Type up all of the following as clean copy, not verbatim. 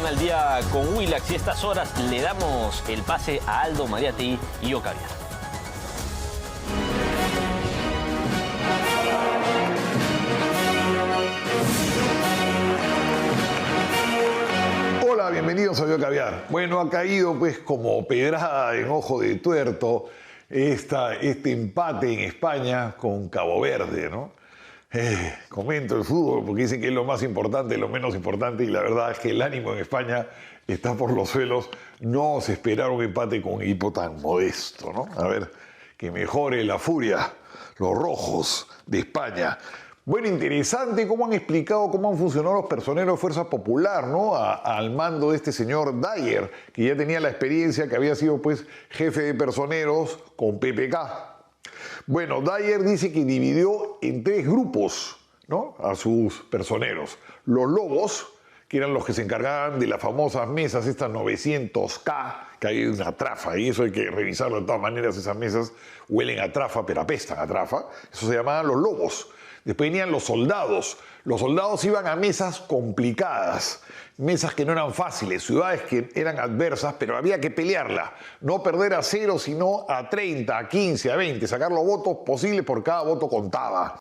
en Al Día con Willax y estas horas le damos el pase a Aldo Mariatti y Yo Caviar. Hola, bienvenidos a Yo Caviar. Bueno, ha caído pues como pedrada en ojo de tuerto este empate en España con Cabo Verde, ¿no? Comento el fútbol porque dicen que es lo más importante, lo menos importante, y la verdad es que el ánimo en España está por los suelos. No se esperaba un empate con un equipo tan modesto, ¿no? A ver, que mejore la furia, los rojos de España. Bueno, interesante cómo han explicado cómo han funcionado los personeros de Fuerza Popular, ¿no? Al mando de este señor Dyer, que ya tenía la experiencia, que había sido pues jefe de personeros con PPK. Bueno, Dyer dice que dividió en 3 grupos, ¿no?, a sus personeros. Los lobos, que eran los que se encargaban de las famosas mesas, estas 900K, que hay una trafa, y eso hay que revisarlo de todas maneras. Esas mesas huelen a trafa, pero apestan a trafa. Eso se llamaban los lobos. Después venían los soldados. Los soldados iban a mesas complicadas, mesas que no eran fáciles, ciudades que eran adversas, pero había que pelearla. No perder a 0, sino a 30, a 15, a 20, sacar los votos posibles, por cada voto contaba.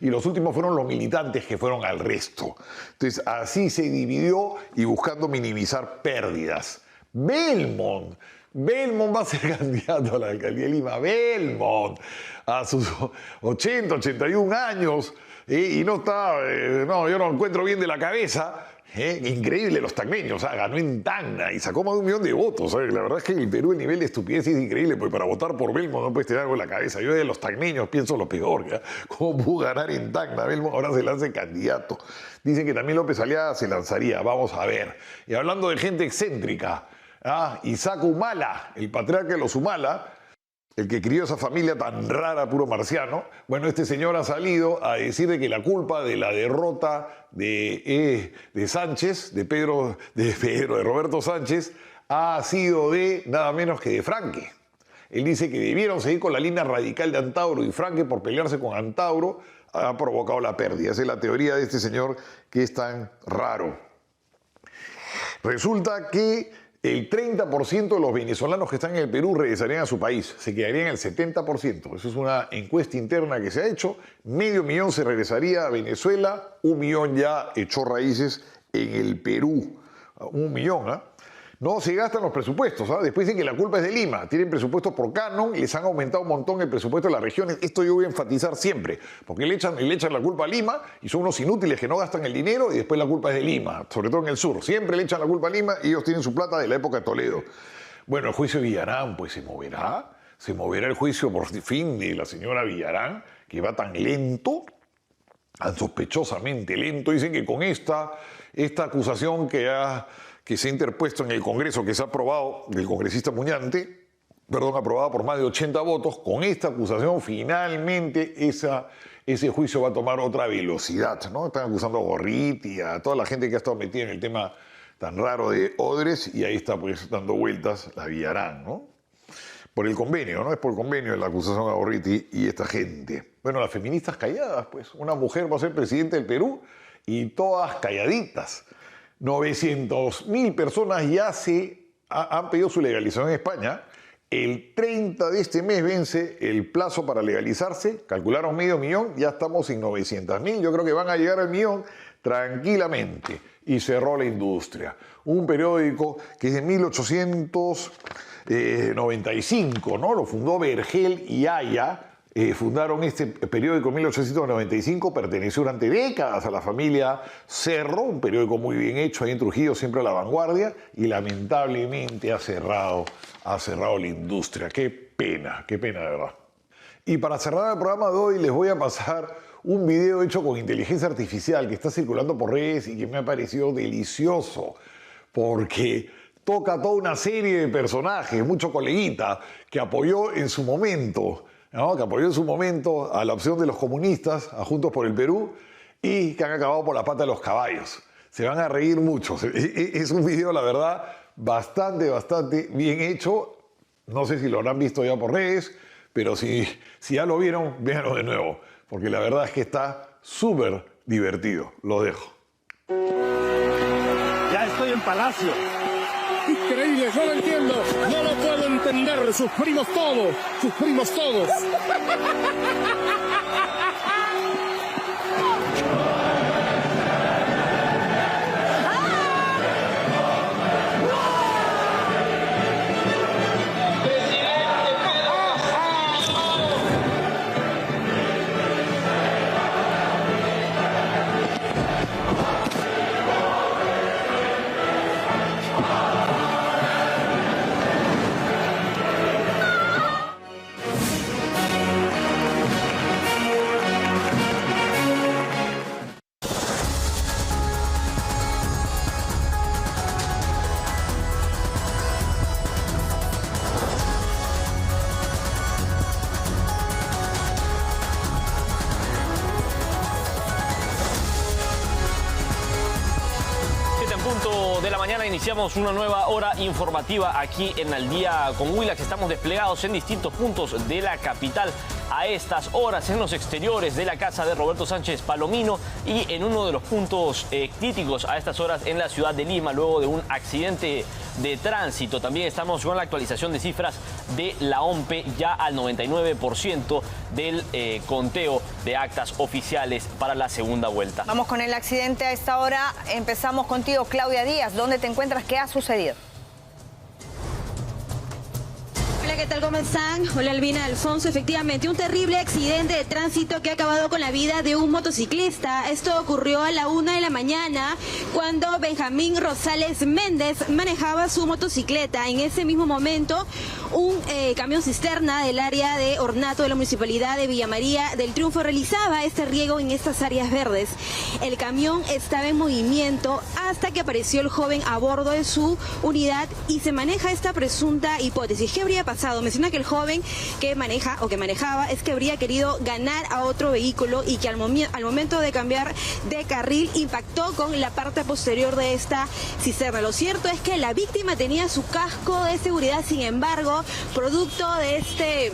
Y los últimos fueron los militantes que fueron al resto. Entonces así se dividió y buscando minimizar pérdidas. Belmont va a ser candidato a la alcaldía de Lima. Belmont, a sus 80, 81 años, y no está, yo no encuentro bien de la cabeza. Increíble los tacneños, ganó en Tacna y sacó más de 1 millón de votos. La verdad es que en el Perú el nivel de estupidez es increíble, porque para votar por Belmont no puedes tener algo en la cabeza. Yo de los tacneños pienso lo peor, ¿ya? ¿Cómo pudo ganar en Tacna? Belmont ahora se lanza candidato. Dicen que también López Aliaga se lanzaría, vamos a ver. Y hablando de gente excéntrica, Isaac Humala, el patriarca de los Humala, el que crió esa familia tan rara, puro marciano. Bueno, este señor ha salido a decir de que la culpa de la derrota de Sánchez, de Roberto Sánchez, ha sido de nada menos que de Franque. Él dice que debieron seguir con la línea radical de Antauro, y Franque, por pelearse con Antauro, ha provocado la pérdida. Esa es la teoría de este señor que es tan raro. Resulta que el 30% de los venezolanos que están en el Perú regresarían a su país, se quedarían el 70%. Eso es una encuesta interna que se ha hecho. 500.000 se regresaría a Venezuela, 1 millón ya echó raíces en el Perú. 1 millón, No se gastan los presupuestos, Después dicen que la culpa es de Lima. Tienen presupuestos por canon, les han aumentado un montón el presupuesto de las regiones. Esto yo voy a enfatizar siempre, porque le echan la culpa a Lima y son unos inútiles que no gastan el dinero, y después la culpa es de Lima, sobre todo en el sur. Siempre le echan la culpa a Lima y ellos tienen su plata de la época de Toledo. Bueno, el juicio de Villarán, pues se moverá. Se moverá el juicio por fin de la señora Villarán, que va tan lento, tan sospechosamente lento. Dicen que con esta acusación que se ha interpuesto en el Congreso, que se ha aprobado del congresista Muñante, aprobada por más de 80 votos, con esta acusación finalmente ese juicio va a tomar otra velocidad, ¿no? Están acusando a Gorriti, a toda la gente que ha estado metida en el tema tan raro de Odres, y ahí está pues dando vueltas la Villarán, ¿no? Por el convenio, ¿no? Es por el convenio de la acusación a Gorriti y esta gente. Bueno, las feministas calladas, pues. Una mujer va a ser presidente del Perú y todas calladitas. 900.000 personas ya han pedido su legalización en España. El 30 de este mes vence el plazo para legalizarse. Calcularon 500.000, ya estamos en 900.000. Yo creo que van a llegar al 1.000.000 tranquilamente. Y cerró la industria. Un periódico que es de 1895, ¿no? Lo fundó Vergel y Haya. Fundaron este periódico en 1895, perteneció durante décadas a la familia Cerro, un periódico muy bien hecho ahí en Trujillo, siempre a la vanguardia, y lamentablemente ha cerrado la industria. Qué pena de verdad. Y para cerrar el programa de hoy les voy a pasar un video hecho con inteligencia artificial que está circulando por redes y que me ha parecido delicioso, porque toca toda una serie de personajes, mucho coleguita, que apoyó en su momento a la opción de los comunistas, a Juntos por el Perú, y que han acabado por la pata de los caballos. Se van a reír mucho. Es un video, la verdad, bastante bien hecho. No sé si lo habrán visto ya por redes, pero si ya lo vieron, véanlo de nuevo, porque la verdad es que está súper divertido. Lo dejo. Ya estoy en Palacio. Increíble, no lo entiendo, no lo puedo entender, sus primos todos. De la mañana iniciamos una nueva hora informativa aquí en Al Día con Willax. Estamos desplegados en distintos puntos de la capital a estas horas, en los exteriores de la casa de Roberto Sánchez Palomino y en uno de los puntos críticos a estas horas en la ciudad de Lima, luego de un accidente de tránsito. También estamos con la actualización de cifras de la OMPE, ya al 99% del conteo de actas oficiales para la segunda vuelta. Vamos con el accidente a esta hora. Empezamos contigo, Claudia Díaz. ¿Dónde te encuentras? ¿Qué ha sucedido? Hola, ¿qué tal? ¿Cómo están? Hola, Albina, Alfonso. Efectivamente, un terrible accidente de tránsito que ha acabado con la vida de un motociclista. Esto ocurrió a la 1 de la mañana cuando Benjamín Rosales Méndez manejaba su motocicleta. En ese mismo momento, un camión cisterna del área de ornato de la municipalidad de Villa María del Triunfo realizaba este riego en estas áreas verdes. El camión estaba en movimiento hasta que apareció el joven a bordo de su unidad y se maneja esta presunta hipótesis. ¿Qué habría pasado? Menciona que el joven que manejaba es que habría querido ganar a otro vehículo y que al momento de cambiar de carril impactó con la parte posterior de esta cisterna. Lo cierto es que la víctima tenía su casco de seguridad, sin embargo, producto de este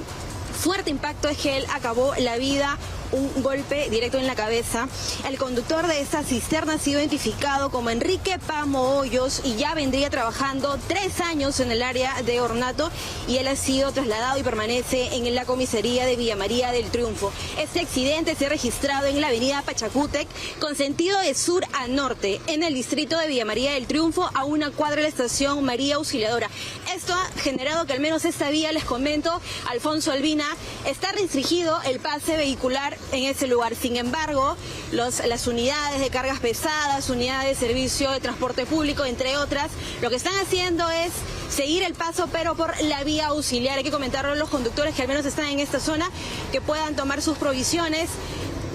fuerte impacto es que él acabó la vida, un golpe directo en la cabeza. El conductor de esta cisterna ha sido identificado como Enrique Pamo Hoyos y ya vendría trabajando 3 años en el área de ornato y él ha sido trasladado y permanece en la comisaría de Villa María del Triunfo. Este accidente se ha registrado en la avenida Pachacútec con sentido de sur a norte en el distrito de Villa María del Triunfo a una cuadra de la estación María Auxiliadora. Esto ha generado que al menos esta vía, les comento, Alfonso, Albina, está restringido el pase vehicular en ese lugar. Sin embargo, las unidades de cargas pesadas, unidades de servicio de transporte público, entre otras, lo que están haciendo es seguir el paso, pero por la vía auxiliar. Hay que comentarlo a los conductores que al menos están en esta zona, que puedan tomar sus provisiones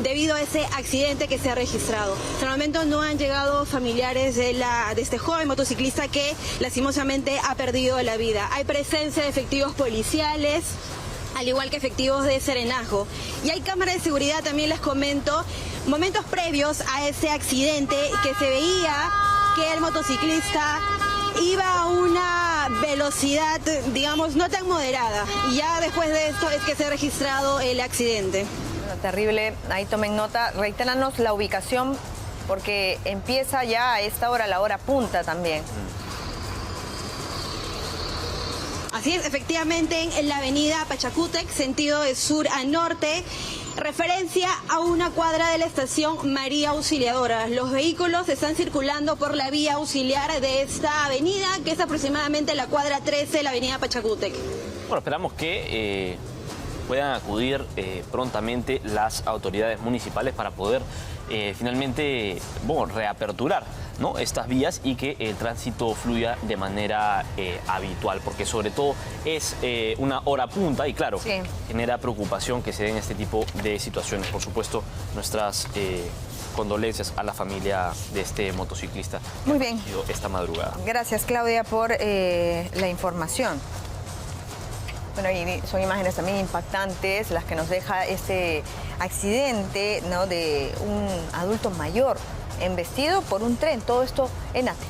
debido a ese accidente que se ha registrado. Hasta el momento no han llegado familiares de este joven motociclista que lastimosamente ha perdido la vida. Hay presencia de efectivos policiales, al igual que efectivos de serenazgo. Y hay cámaras de seguridad, también les comento, momentos previos a ese accidente que se veía que el motociclista iba a una velocidad, digamos, no tan moderada. Y ya después de esto es que se ha registrado el accidente. Bueno, terrible, ahí tomen nota. Reitéranos la ubicación porque empieza ya a esta hora, la hora punta también. Así es, efectivamente, en la avenida Pachacútec, sentido de sur a norte, referencia a una cuadra de la estación María Auxiliadora. Los vehículos están circulando por la vía auxiliar de esta avenida, que es aproximadamente la cuadra 13 de la avenida Pachacútec. Bueno, esperamos que puedan acudir prontamente las autoridades municipales para poder finalmente reaperturar, ¿no?, estas vías y que el tránsito fluya de manera habitual, porque sobre todo es una hora punta y claro, sí, genera preocupación que se den este tipo de situaciones. Por supuesto, nuestras condolencias a la familia de este motociclista. Muy bien. Esta madrugada. Gracias, Claudia, por la información. Bueno, y son imágenes también impactantes las que nos deja este accidente, ¿no?, de un adulto mayor embestido por un tren. Todo esto en Ate.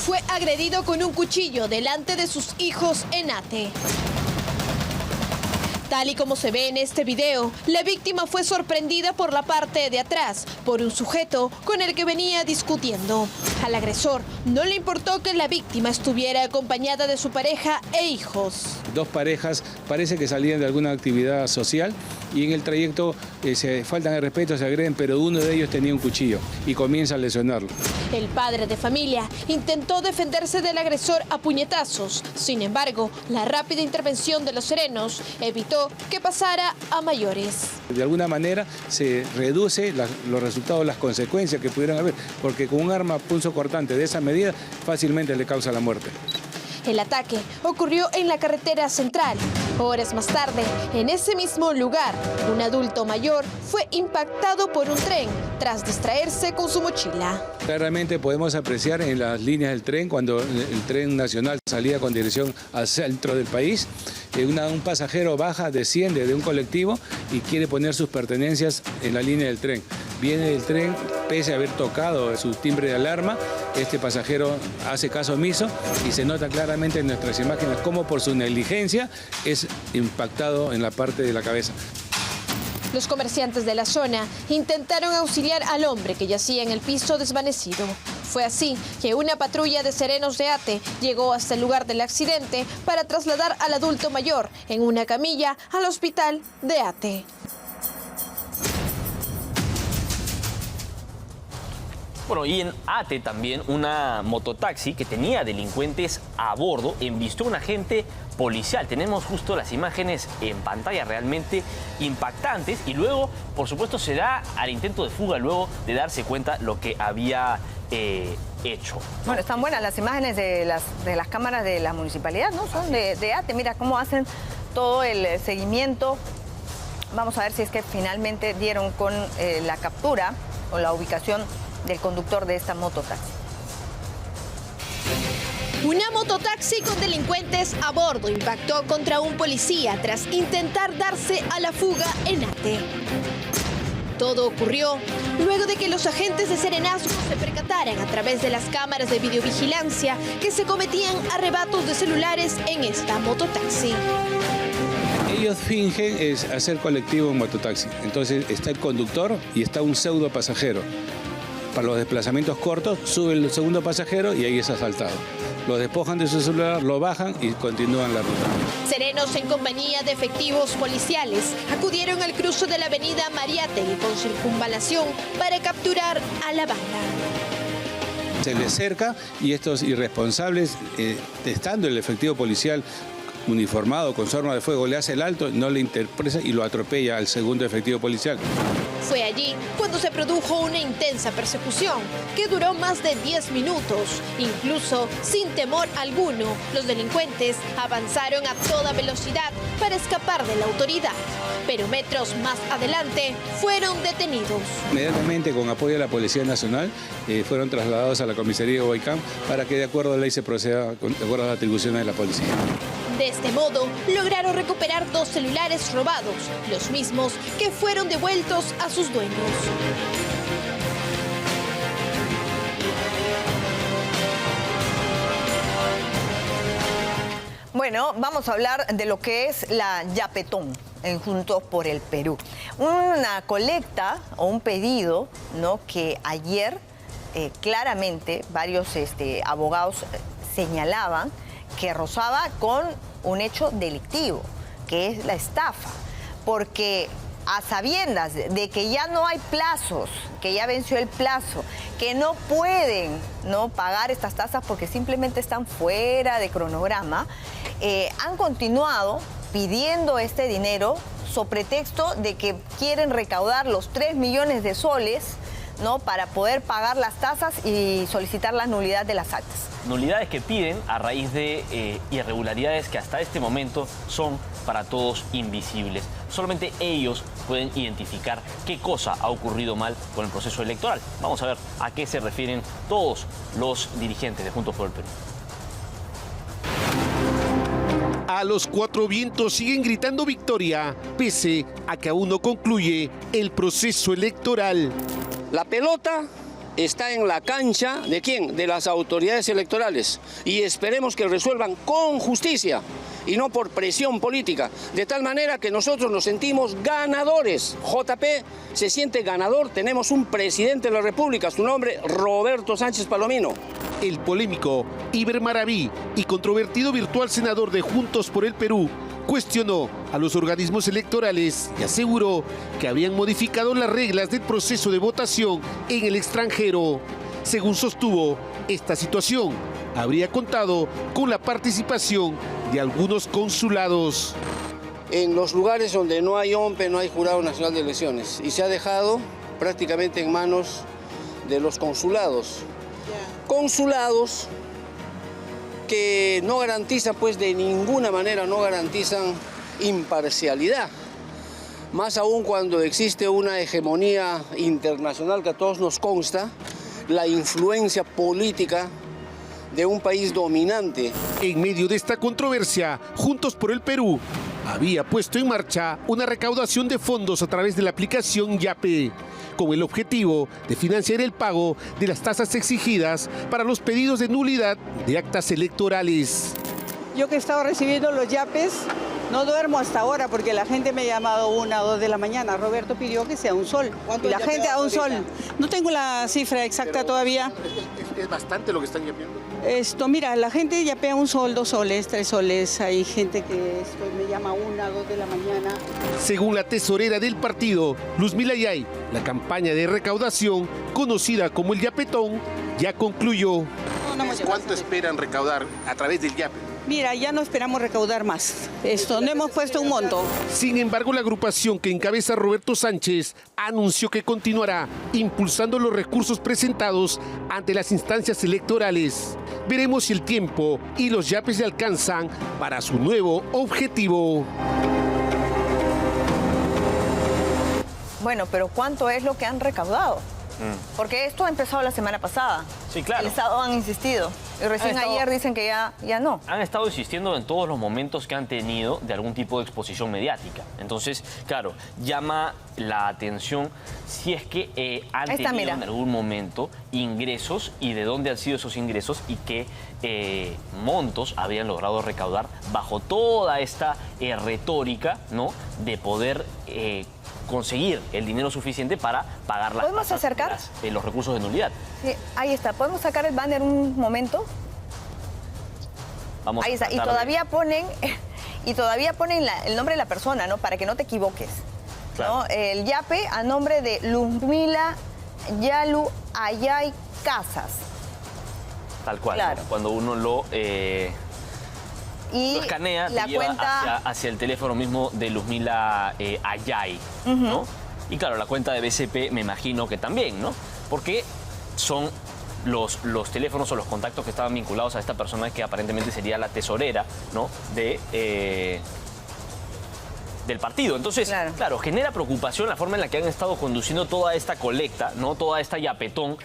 Fue agredido con un cuchillo delante de sus hijos en Ate. Tal y como se ve en este video, la víctima fue sorprendida por la parte de atrás por un sujeto con el que venía discutiendo. Al agresor no le importó que la víctima estuviera acompañada de su pareja e hijos. Dos parejas parece que salían de alguna actividad social y en el trayecto se faltan el respeto, se agreden, pero uno de ellos tenía un cuchillo y comienza a lesionarlo. El padre de familia intentó defenderse del agresor a puñetazos. Sin embargo, la rápida intervención de los serenos evitó que pasara a mayores. De alguna manera se reduce los resultados, las consecuencias que pudieran haber, porque con un arma punzocortante de esa medida fácilmente le causa la muerte. El ataque ocurrió en la carretera central. Horas más tarde, en ese mismo lugar, un adulto mayor fue impactado por un tren tras distraerse con su mochila. Claramente podemos apreciar en las líneas del tren, cuando el tren nacional salía con dirección al centro del país, un pasajero desciende de un colectivo y quiere poner sus pertenencias en la línea del tren. Viene el tren, pese a haber tocado su timbre de alarma, este pasajero hace caso omiso y se nota claramente en nuestras imágenes cómo por su negligencia es impactado en la parte de la cabeza. Los comerciantes de la zona intentaron auxiliar al hombre que yacía en el piso desvanecido. Fue así que una patrulla de serenos de ATE llegó hasta el lugar del accidente para trasladar al adulto mayor en una camilla al hospital de ATE. Bueno, y en Ate también una mototaxi que tenía delincuentes a bordo embistió a un agente policial. Tenemos justo las imágenes en pantalla realmente impactantes y luego, por supuesto, se da al intento de fuga luego de darse cuenta lo que había hecho. Bueno, están buenas las imágenes de las cámaras de la municipalidad, ¿no? Son de ATE. Mira cómo hacen todo el seguimiento. Vamos a ver si es que finalmente dieron con la captura o la ubicación del conductor de esta mototaxi. Una mototaxi con delincuentes a bordo impactó contra un policía tras intentar darse a la fuga en Ate. Todo ocurrió luego de que los agentes de serenazgo se percataran a través de las cámaras de videovigilancia que se cometían arrebatos de celulares en esta mototaxi. Ellos fingen hacer colectivo en mototaxi. Entonces está el conductor y está un pseudo pasajero. Para los desplazamientos cortos sube el segundo pasajero y ahí es asaltado. Lo despojan de su celular, lo bajan y continúan la ruta. Serenos en compañía de efectivos policiales acudieron al cruce de la avenida Mariátegui con circunvalación para capturar a la banda. Se les cerca y estos irresponsables, estando el efectivo policial uniformado con su arma de fuego, le hace el alto, no le interpreta y lo atropella al segundo efectivo policial. Fue allí cuando se produjo una intensa persecución que duró más de 10 minutos. Incluso sin temor alguno, los delincuentes avanzaron a toda velocidad para escapar de la autoridad. Pero metros más adelante fueron detenidos. Inmediatamente, con apoyo de la Policía Nacional, fueron trasladados a la comisaría de Huaycán para que de acuerdo a la ley se proceda de acuerdo a las atribuciones de la policía. De este modo, lograron recuperar 2 celulares robados, los mismos que fueron devueltos a sus dueños. Bueno, vamos a hablar de lo que es la Yapetón en Juntos por el Perú. Una colecta o un pedido, ¿no?, que ayer claramente varios abogados señalaban que rozaba con un hecho delictivo, que es la estafa, porque a sabiendas de que ya no hay plazos, que ya venció el plazo, que no pueden, ¿no?, pagar estas tasas porque simplemente están fuera de cronograma, han continuado pidiendo este dinero sobre pretexto de que quieren recaudar los 3 millones de soles, ¿no?, para poder pagar las tasas y solicitar la nulidad de las actas. Nulidades que piden a raíz de irregularidades que hasta este momento son para todos invisibles. Solamente ellos pueden identificar qué cosa ha ocurrido mal con el proceso electoral. Vamos a ver a qué se refieren todos los dirigentes de Juntos por el Perú. A los 4 vientos siguen gritando victoria, pese a que aún no concluye el proceso electoral. La pelota está en la cancha ¿de quién? De las autoridades electorales y esperemos que resuelvan con justicia y no por presión política. De tal manera que nosotros nos sentimos ganadores. JP se siente ganador. Tenemos un presidente de la República, su nombre Roberto Sánchez Palomino. El polémico Iber Maraví y controvertido virtual senador de Juntos por el Perú cuestionó a los organismos electorales y aseguró que habían modificado las reglas del proceso de votación en el extranjero. Según sostuvo, esta situación habría contado con la participación de algunos consulados. En los lugares donde no hay OMPE, no hay Jurado Nacional de Elecciones, y se ha dejado prácticamente en manos de los consulados. Consulados que no garantizan, pues de ninguna manera no garantizan imparcialidad. Más aún cuando existe una hegemonía internacional que a todos nos consta, la influencia política de un país dominante. En medio de esta controversia, Juntos por el Perú había puesto en marcha una recaudación de fondos a través de la aplicación Yape, con el objetivo de financiar el pago de las tasas exigidas para los pedidos de nulidad de actas electorales. Yo que he estado recibiendo los yapes, no duermo hasta ahora porque la gente me ha llamado 1 o 2 de la mañana. Roberto pidió que sea un sol. Y la gente a un sol. No tengo la cifra exacta todavía. ¿Es bastante lo que están yapeando? Mira, la gente yapea 1 sol, 2 soles, 3 soles. Hay gente que me llama 1 o 2 de la mañana. Según la tesorera del partido, Luzmila Yay, la campaña de recaudación, conocida como el Yapetón, ya concluyó. ¿Cuánto esperan recaudar a través del Yape? Mira, ya no esperamos recaudar más. No hemos puesto un monto. Sin embargo, la agrupación que encabeza Roberto Sánchez anunció que continuará impulsando los recursos presentados ante las instancias electorales. Veremos si el tiempo y los yapes le alcanzan para su nuevo objetivo. Bueno, pero ¿cuánto es lo que han recaudado? Porque esto ha empezado la semana pasada. Sí, claro. El Estado han insistido. Y recién ayer dicen que ya no. Han estado insistiendo en todos los momentos que han tenido de algún tipo de exposición mediática. Entonces, claro, llama la atención si es que han tenido en algún momento ingresos y de dónde han sido esos ingresos y qué montos habían logrado recaudar bajo toda esta retórica, ¿no?, de poder conseguir el dinero suficiente para pagar las ¿Podemos acercar? Los recursos de nulidad. Sí, ahí está. ¿Podemos sacar el banner un momento? Vamos ahí está. Y todavía ponen el nombre de la persona, ¿no? Para que no te equivoques. Claro. ¿No? El yape a nombre de Luzmila Yalu Ayay Casas. Tal cual. Claro. ¿No? Cuando uno lo escanea, te lleva hacia el teléfono mismo de Luzmila Ayay, ¿no? Y claro, la cuenta de BCP me imagino que también, ¿no? Porque son los teléfonos o los contactos que estaban vinculados a esta persona que aparentemente sería la tesorera, ¿no?, del partido. Entonces, claro, genera preocupación la forma en la que han estado conduciendo toda esta colecta, ¿no?, toda esta yapetón,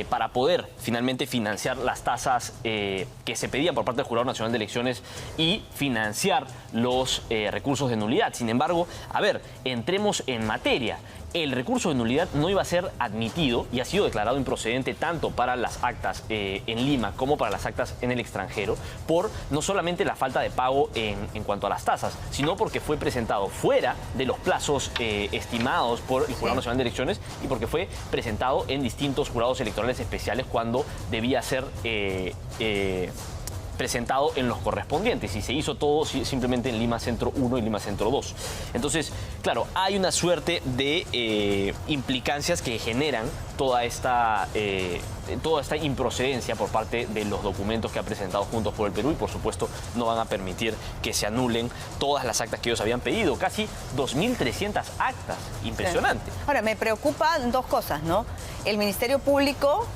para poder finalmente financiar las tasas que se pedían por parte del Jurado Nacional de Elecciones y financiar los recursos de nulidad. Sin embargo, a ver, entremos en materia. El recurso de nulidad no iba a ser admitido y ha sido declarado improcedente tanto para las actas en Lima como para las actas en el extranjero por no solamente la falta de pago en cuanto a las tasas, sino porque fue presentado fuera de los plazos estimados por el Jurado Nacional de Elecciones y porque fue presentado en distintos jurados electorales especiales cuando debía ser presentado en los correspondientes y se hizo todo simplemente en Lima Centro 1 y Lima Centro 2. Entonces, claro, hay una suerte de implicancias que generan toda esta improcedencia por parte de los documentos que ha presentado Juntos por el Perú y, por supuesto, no van a permitir que se anulen todas las actas que ellos habían pedido. Casi 2.300 actas. Impresionante. Sí. Ahora, me preocupan 2 cosas, ¿no? El Ministerio Público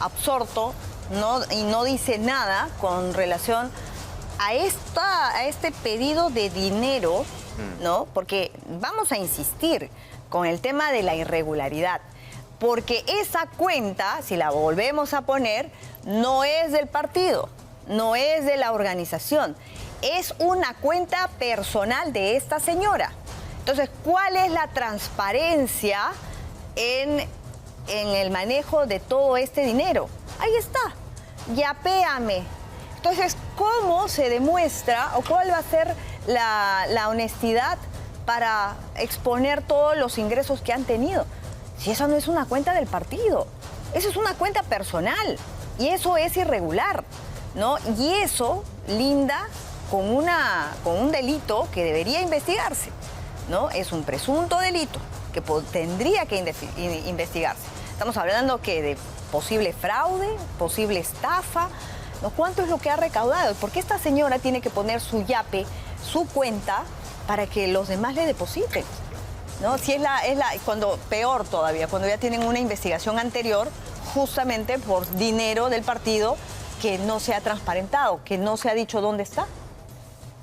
absorto, ¿no? Y no dice nada con relación a este pedido de dinero, ¿no? Porque vamos a insistir con el tema de la irregularidad, porque esa cuenta, si la volvemos a poner, no es del partido, no es de la organización, es una cuenta personal de esta señora. Entonces, ¿cuál es la transparencia en el manejo de todo este dinero? Ahí está, yapéame, Entonces, ¿cómo se demuestra o cuál va a ser la honestidad para exponer todos los ingresos que han tenido? Si eso no es una cuenta del partido, eso es una cuenta personal y eso es irregular, ¿no? Y eso linda con un delito que debería investigarse, ¿no? Es un presunto delito que tendría que investigarse. Estamos hablando que de posible fraude, posible estafa, ¿no? ¿Cuánto es lo que ha recaudado? ¿Por qué esta señora tiene que poner su yape, su cuenta, para que los demás le depositen? ¿No? Si cuando peor todavía, cuando ya tienen una investigación anterior, justamente por dinero del partido que no se ha transparentado, que no se ha dicho dónde está.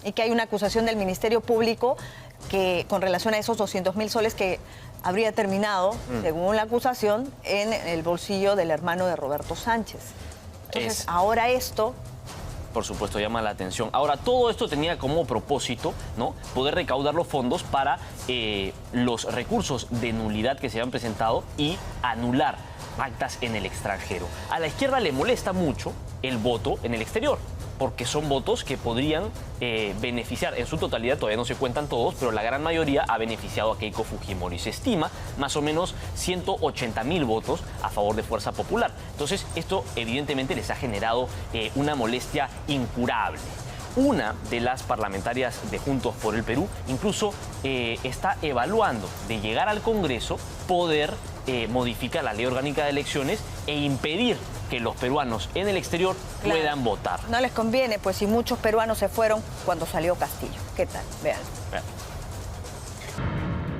Y que hay una acusación del Ministerio Público que con relación a esos 200.000 soles que habría terminado, según la acusación, en el bolsillo del hermano de Roberto Sánchez. Entonces, ahora esto... Por supuesto, llama la atención. Ahora, todo esto tenía como propósito, ¿no?, poder recaudar los fondos para los recursos de nulidad que se habían presentado y anular actas en el extranjero. A la izquierda le molesta mucho el voto en el exterior, porque son votos que podrían beneficiar, en su totalidad todavía no se cuentan todos, pero la gran mayoría ha beneficiado a Keiko Fujimori. Se estima más o menos 180.000 votos a favor de Fuerza Popular. Entonces, esto evidentemente les ha generado una molestia incurable. Una de las parlamentarias de Juntos por el Perú incluso está evaluando de llegar al Congreso poder modificar la ley orgánica de elecciones e impedir que los peruanos en el exterior puedan votar. No les conviene, pues si muchos peruanos se fueron cuando salió Castillo. ¿Qué tal? Vean.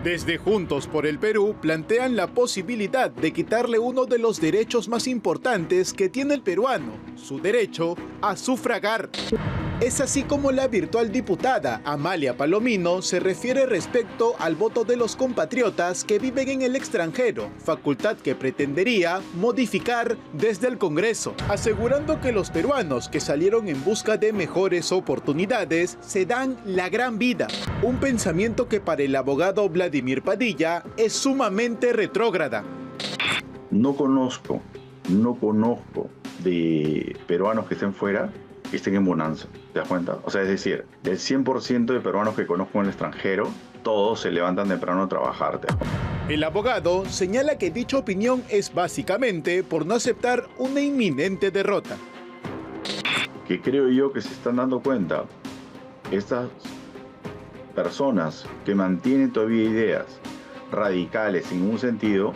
Desde Juntos por el Perú plantean la posibilidad de quitarle uno de los derechos más importantes que tiene el peruano, su derecho a sufragar. Es así como la virtual diputada Amalia Palomino se refiere respecto al voto de los compatriotas que viven en el extranjero, facultad que pretendería modificar desde el Congreso, asegurando que los peruanos que salieron en busca de mejores oportunidades se dan la gran vida. Un pensamiento que para el abogado Vladimir Padilla es sumamente retrógrada. No conozco de peruanos que estén fuera que estén en bonanza, ¿te das cuenta? O sea, es decir, del 100% de peruanos que conozco en el extranjero, todos se levantan temprano a trabajar, ¿te das cuenta? El abogado señala que dicha opinión es básicamente por no aceptar una inminente derrota. Que creo yo que se están dando cuenta estas personas que mantienen todavía ideas radicales sin ningún sentido,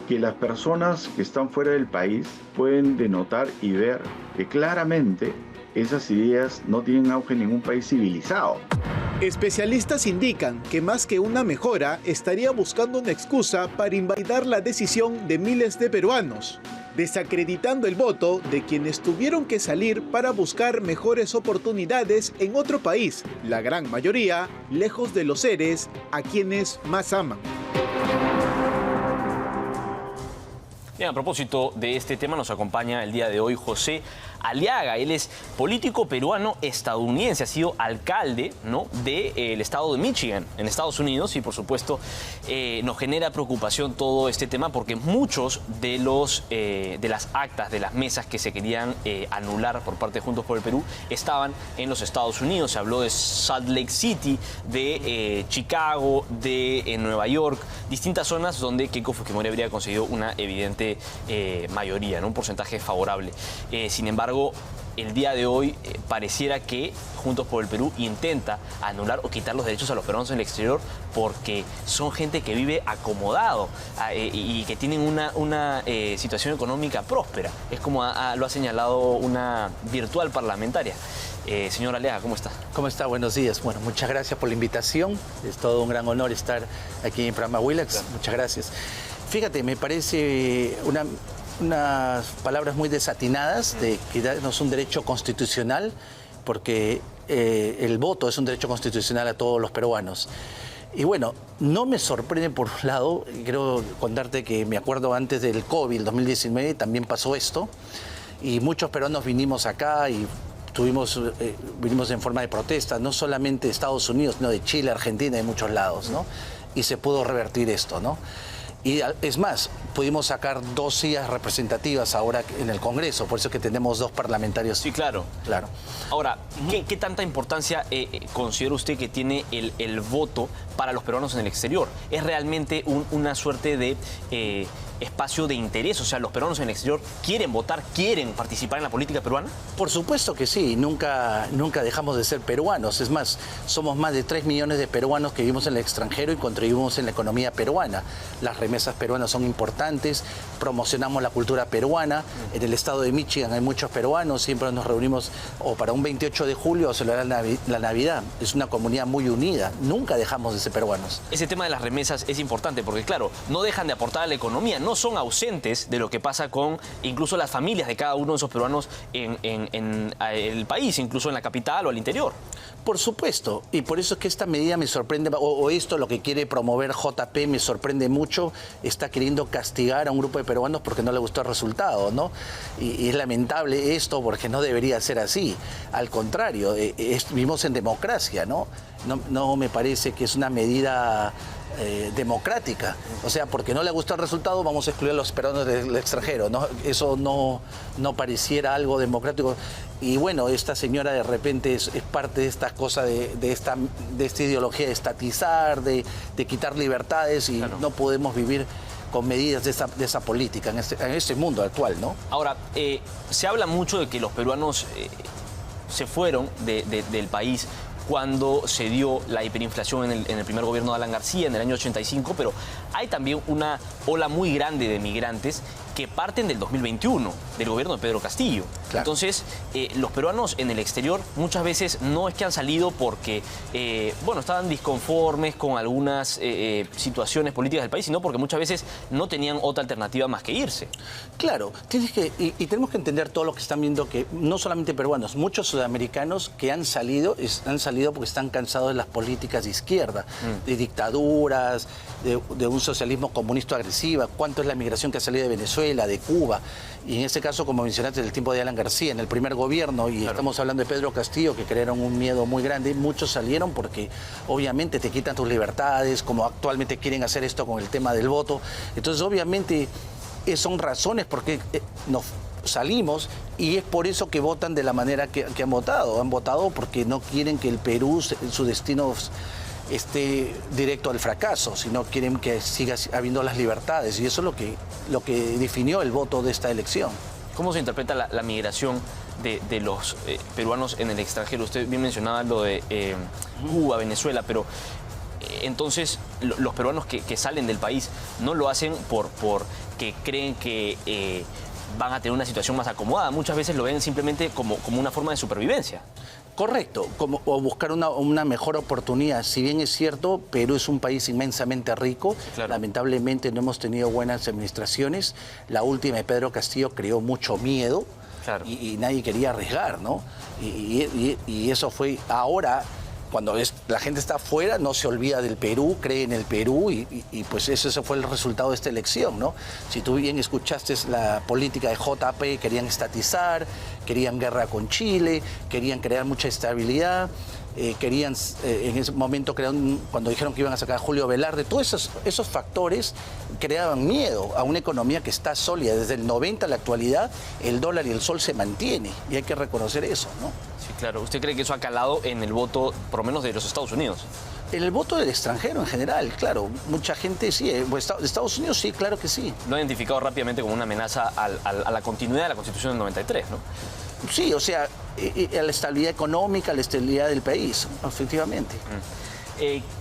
que las personas que están fuera del país pueden denotar y ver que claramente esas ideas no tienen auge en ningún país civilizado. Especialistas indican que más que una mejora, estaría buscando una excusa para invalidar la decisión de miles de peruanos, desacreditando el voto de quienes tuvieron que salir para buscar mejores oportunidades en otro país, la gran mayoría lejos de los seres a quienes más aman. Bien, a propósito de este tema nos acompaña el día de hoy José Aliaga. Él es político peruano estadounidense, ha sido alcalde, ¿no?, del estado de Michigan, en Estados Unidos, y por supuesto nos genera preocupación todo este tema porque muchos de las actas, de las mesas que se querían anular por parte de Juntos por el Perú estaban en los Estados Unidos. Se habló de Salt Lake City, de Chicago, de Nueva York, distintas zonas donde Keiko Fujimori habría conseguido una evidente mayoría, ¿no?, un porcentaje favorable. Sin embargo, el día de hoy pareciera que Juntos por el Perú intenta anular o quitar los derechos a los peruanos en el exterior porque son gente que vive acomodado y que tienen una situación económica próspera. Es como lo ha señalado una virtual parlamentaria. Señor Aliaga, ¿cómo está? ¿Cómo está? Buenos días. Bueno, muchas gracias por la invitación. Es todo un gran honor estar aquí en programa Willax. Muchas gracias. Fíjate, me parece unas palabras muy desatinadas de que darnos un derecho constitucional, porque el voto es un derecho constitucional a todos los peruanos. Y bueno, no me sorprende por un lado, quiero contarte que me acuerdo antes del COVID, el 2019, también pasó esto, y muchos peruanos vinimos acá y vinimos en forma de protesta, no solamente de Estados Unidos, sino de Chile, Argentina y muchos lados, ¿no? Y se pudo revertir esto, ¿no? Y es más, pudimos sacar 2 sillas representativas ahora en el Congreso, por eso es que tenemos 2 parlamentarios. Sí, claro. Claro. Ahora, ¿qué tanta importancia considera usted que tiene el voto para los peruanos en el exterior? ¿Es realmente una suerte de espacio de interés? O sea, ¿los peruanos en el exterior quieren votar, quieren participar en la política peruana? Por supuesto que sí, nunca dejamos de ser peruanos. Es más, somos más de 3 millones de peruanos que vivimos en el extranjero y contribuimos en la economía peruana. Las remesas peruanas son importantes, promocionamos la cultura peruana. En el estado de Michigan hay muchos peruanos, siempre nos reunimos o para un 28 de julio o celebrar la Navidad. Es una comunidad muy unida, nunca dejamos de ser peruanos. Ese tema de las remesas es importante porque, claro, no dejan de aportar a la economía, no son ausentes de lo que pasa con incluso las familias de cada uno de esos peruanos en el país, incluso en la capital o al interior. Por supuesto, y por eso es que esta medida me sorprende, o esto lo que quiere promover JP me sorprende mucho, está queriendo castigar a un grupo de peruanos porque no le gustó el resultado, ¿no? Y es lamentable esto porque no debería ser así, al contrario, vivimos en democracia, ¿no? No me parece que es una medida democrática, o sea, porque no le gustó el resultado vamos a excluir a los peruanos del extranjero, ¿no? Eso no pareciera algo democrático. Y bueno, esta señora de repente es parte de esta cosa, de esta ideología de estatizar, de quitar libertades y claro, no podemos vivir con medidas de esa política en este mundo actual, ¿no? Ahora, se habla mucho de que los peruanos se fueron del país cuando se dio la hiperinflación en el primer gobierno de Alan García en el año 85, pero hay también una ola muy grande de migrantes que parten del 2021, del gobierno de Pedro Castillo. Claro. Entonces, los peruanos en el exterior muchas veces no es que han salido porque, bueno, estaban disconformes con algunas situaciones políticas del país, sino porque muchas veces no tenían otra alternativa más que irse. Claro, y tenemos que entender todo lo que están viendo, que no solamente peruanos, muchos sudamericanos que han salido porque están cansados de las políticas de izquierda, de dictaduras, de un socialismo comunista agresiva. ¿Cuánto es la migración que ha salido de Venezuela, de Cuba? Y en este caso, como mencionaste, del tiempo de Alan García, en el primer gobierno, y claro, estamos hablando de Pedro Castillo, que crearon un miedo muy grande. Muchos salieron porque obviamente te quitan tus libertades, como actualmente quieren hacer esto con el tema del voto. Entonces, obviamente, son razones por qué nos salimos, y es por eso que votan de la manera que han votado. Han votado porque no quieren que el Perú, su destino, esté directo al fracaso, sino quieren que siga habiendo las libertades, y eso es lo que definió el voto de esta elección. ¿Cómo se interpreta la migración de los peruanos en el extranjero? Usted bien mencionaba lo de Cuba, Venezuela, pero entonces los peruanos que salen del país no lo hacen porque creen que van a tener una situación más acomodada. Muchas veces lo ven simplemente como una forma de supervivencia. Correcto, o buscar una mejor oportunidad. Si bien es cierto, Perú es un país inmensamente rico, claro, lamentablemente no hemos tenido buenas administraciones. La última de Pedro Castillo creó mucho miedo, claro, y nadie quería arriesgar, ¿no? Y eso fue ahora. Cuando la gente está afuera, no se olvida del Perú, cree en el Perú y pues ese fue el resultado de esta elección, ¿no? Si tú bien escuchaste la política de JP, querían estatizar, querían guerra con Chile, querían crear mucha estabilidad, querían en ese momento cuando dijeron que iban a sacar a Julio Velarde, todos esos factores creaban miedo a una economía que está sólida. Desde el 90 a la actualidad, el dólar y el sol se mantiene y hay que reconocer eso, ¿no? Sí, claro. ¿Usted cree que eso ha calado en el voto, por lo menos de los Estados Unidos? En el voto del extranjero en general, claro. Mucha gente sí. De Estados Unidos sí, claro que sí. Lo ha identificado rápidamente como una amenaza a la continuidad de la Constitución del 93, ¿no? Sí, o sea, a la estabilidad económica, a la estabilidad del país, efectivamente.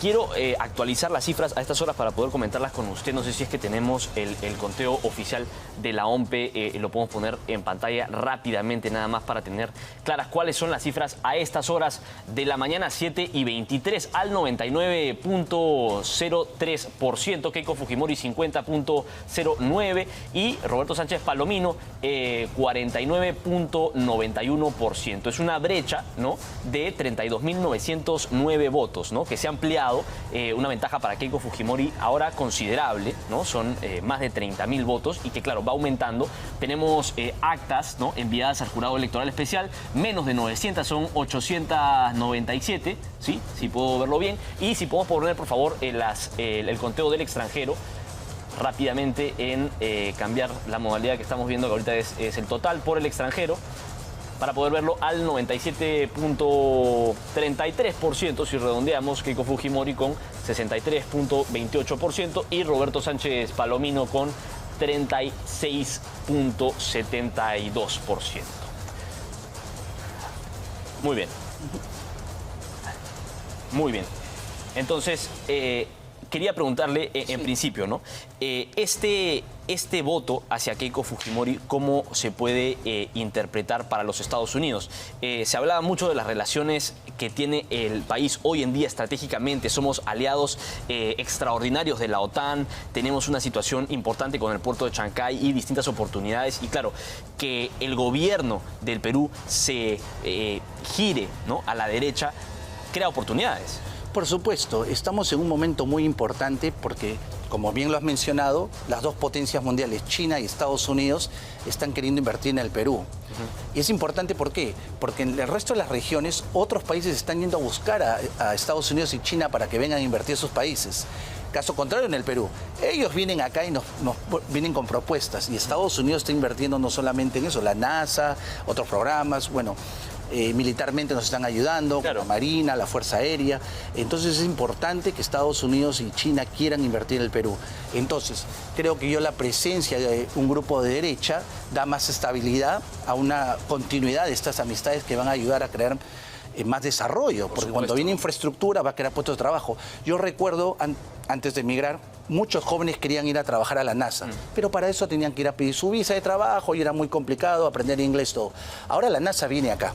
Quiero actualizar las cifras a estas horas para poder comentarlas con usted. No sé si es que tenemos el conteo oficial de la OMPE, lo podemos poner en pantalla rápidamente, nada más para tener claras cuáles son las cifras a estas horas de la mañana, 7:23, al 99.03%, Keiko Fujimori 50.09% y Roberto Sánchez Palomino 49.91%. Es una brecha, ¿no?, de 32.909 votos, ¿no?, que se ha ampliado, una ventaja para Keiko Fujimori ahora considerable, ¿no? Son más de 30.000 votos y que, claro, va aumentando. Tenemos actas, ¿no?, enviadas al Jurado Electoral Especial, menos de 900, son 897, ¿sí? Si puedo verlo bien. Y si podemos poner, por favor, el conteo del extranjero rápidamente en cambiar la modalidad que estamos viendo, que ahorita es el total por el extranjero, para poder verlo al 97.33%, si redondeamos, Keiko Fujimori con 63.28% y Roberto Sánchez Palomino con 36.72%. Muy bien. Muy bien. Entonces, quería preguntarle en principio, ¿no? Este voto hacia Keiko Fujimori, ¿cómo se puede interpretar para los Estados Unidos? Se hablaba mucho de las relaciones que tiene el país hoy en día estratégicamente. Somos aliados extraordinarios de la OTAN, tenemos una situación importante con el puerto de Chancay y distintas oportunidades. Y claro, que el gobierno del Perú se gire, ¿no?, a la derecha, crea oportunidades. Por supuesto, estamos en un momento muy importante porque, como bien lo has mencionado, las dos potencias mundiales, China y Estados Unidos, están queriendo invertir en el Perú. Y es importante, ¿por qué? Porque en el resto de las regiones, otros países están yendo a buscar a Estados Unidos y China para que vengan a invertir sus países. Caso contrario en el Perú, ellos vienen acá y nos vienen con propuestas. Y Estados Unidos está invirtiendo no solamente en eso, la NASA, otros programas, bueno, militarmente nos están ayudando, claro, con la Marina, la Fuerza Aérea. Entonces es importante que Estados Unidos y China quieran invertir en el Perú. Entonces, creo que la presencia de un grupo de derecha da más estabilidad a una continuidad de estas amistades que van a ayudar a crear más desarrollo, porque cuando viene infraestructura va a crear puestos de trabajo. Yo recuerdo, antes de emigrar, muchos jóvenes querían ir a trabajar a la NASA, pero para eso tenían que ir a pedir su visa de trabajo y era muy complicado aprender inglés, todo. Ahora la NASA viene acá.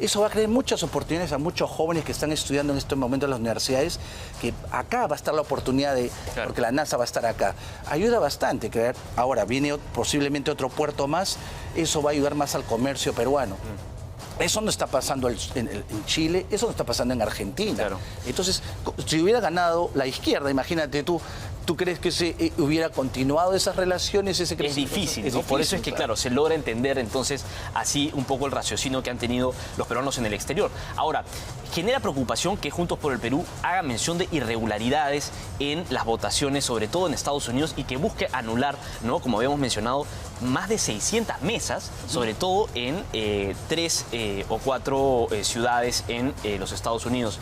Eso va a crear muchas oportunidades a muchos jóvenes que están estudiando en este momento en las universidades, que acá va a estar la oportunidad claro, porque la NASA va a estar acá. Ayuda bastante crear. Ahora viene posiblemente otro puerto más, eso va a ayudar más al comercio peruano. Eso no está pasando en Chile, eso no está pasando en Argentina. Claro. Entonces, si hubiera ganado la izquierda, imagínate tú crees que se hubiera continuado esas relaciones, ese crecimiento? Es difícil, ¿no? Por eso es que, claro, se logra entender entonces así un poco el raciocinio que han tenido los peruanos en el exterior. Ahora, genera preocupación que Juntos por el Perú haga mención de irregularidades en las votaciones, sobre todo en Estados Unidos, y que busque anular, ¿no?, como habíamos mencionado, más de 600 mesas, sobre todo en 3 o 4 ciudades en los Estados Unidos.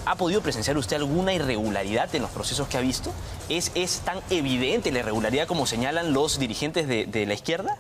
¿Ha podido presenciar usted alguna irregularidad en los procesos que ha visto? ¿Es tan evidente la irregularidad como señalan los dirigentes de la izquierda?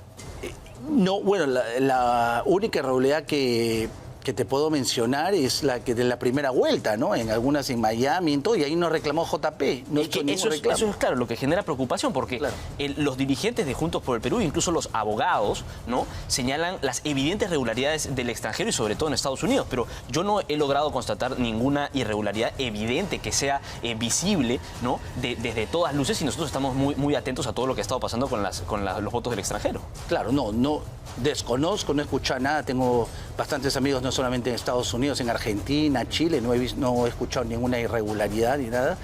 No, bueno, la única irregularidad que te puedo mencionar es la que de la primera vuelta, ¿no? En algunas en Miami, en todo, y ahí nos reclamó JP. No eso es claro, lo que genera preocupación, porque claro, los dirigentes de Juntos por el Perú, incluso los abogados, ¿no?, señalan las evidentes irregularidades del extranjero y sobre todo en Estados Unidos, pero yo no he logrado constatar ninguna irregularidad evidente que sea visible, ¿no?, desde todas luces, y nosotros estamos muy atentos a todo lo que ha estado pasando con los votos del extranjero. Claro, no desconozco, no he escuchado nada, tengo bastantes amigos no solamente en Estados Unidos, en Argentina, Chile, no he escuchado ninguna irregularidad ni nada.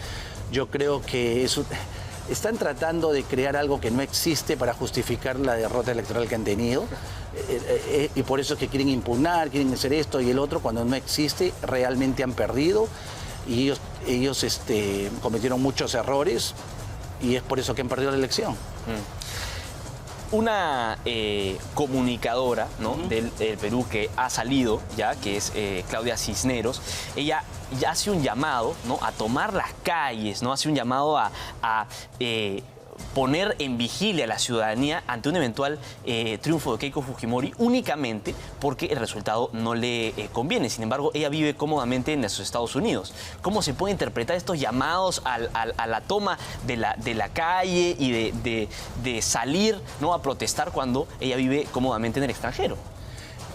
Yo creo que están tratando de crear algo que no existe para justificar la derrota electoral que han tenido, y por eso es que quieren impugnar, quieren hacer esto y el otro, cuando no existe. Realmente han perdido y ellos cometieron muchos errores y es por eso que han perdido la elección. Una comunicadora, ¿no?, del Perú que ha salido ya, que es Claudia Cisneros, ella ya hace un llamado, ¿no?, a tomar las calles, ¿no?, hace un llamado a poner en vigilia a la ciudadanía ante un eventual triunfo de Keiko Fujimori, únicamente porque el resultado no le conviene. Sin embargo, ella vive cómodamente en los Estados Unidos. ¿Cómo se puede interpretar estos llamados a la toma de la calle y de salir, ¿no?, a protestar cuando ella vive cómodamente en el extranjero?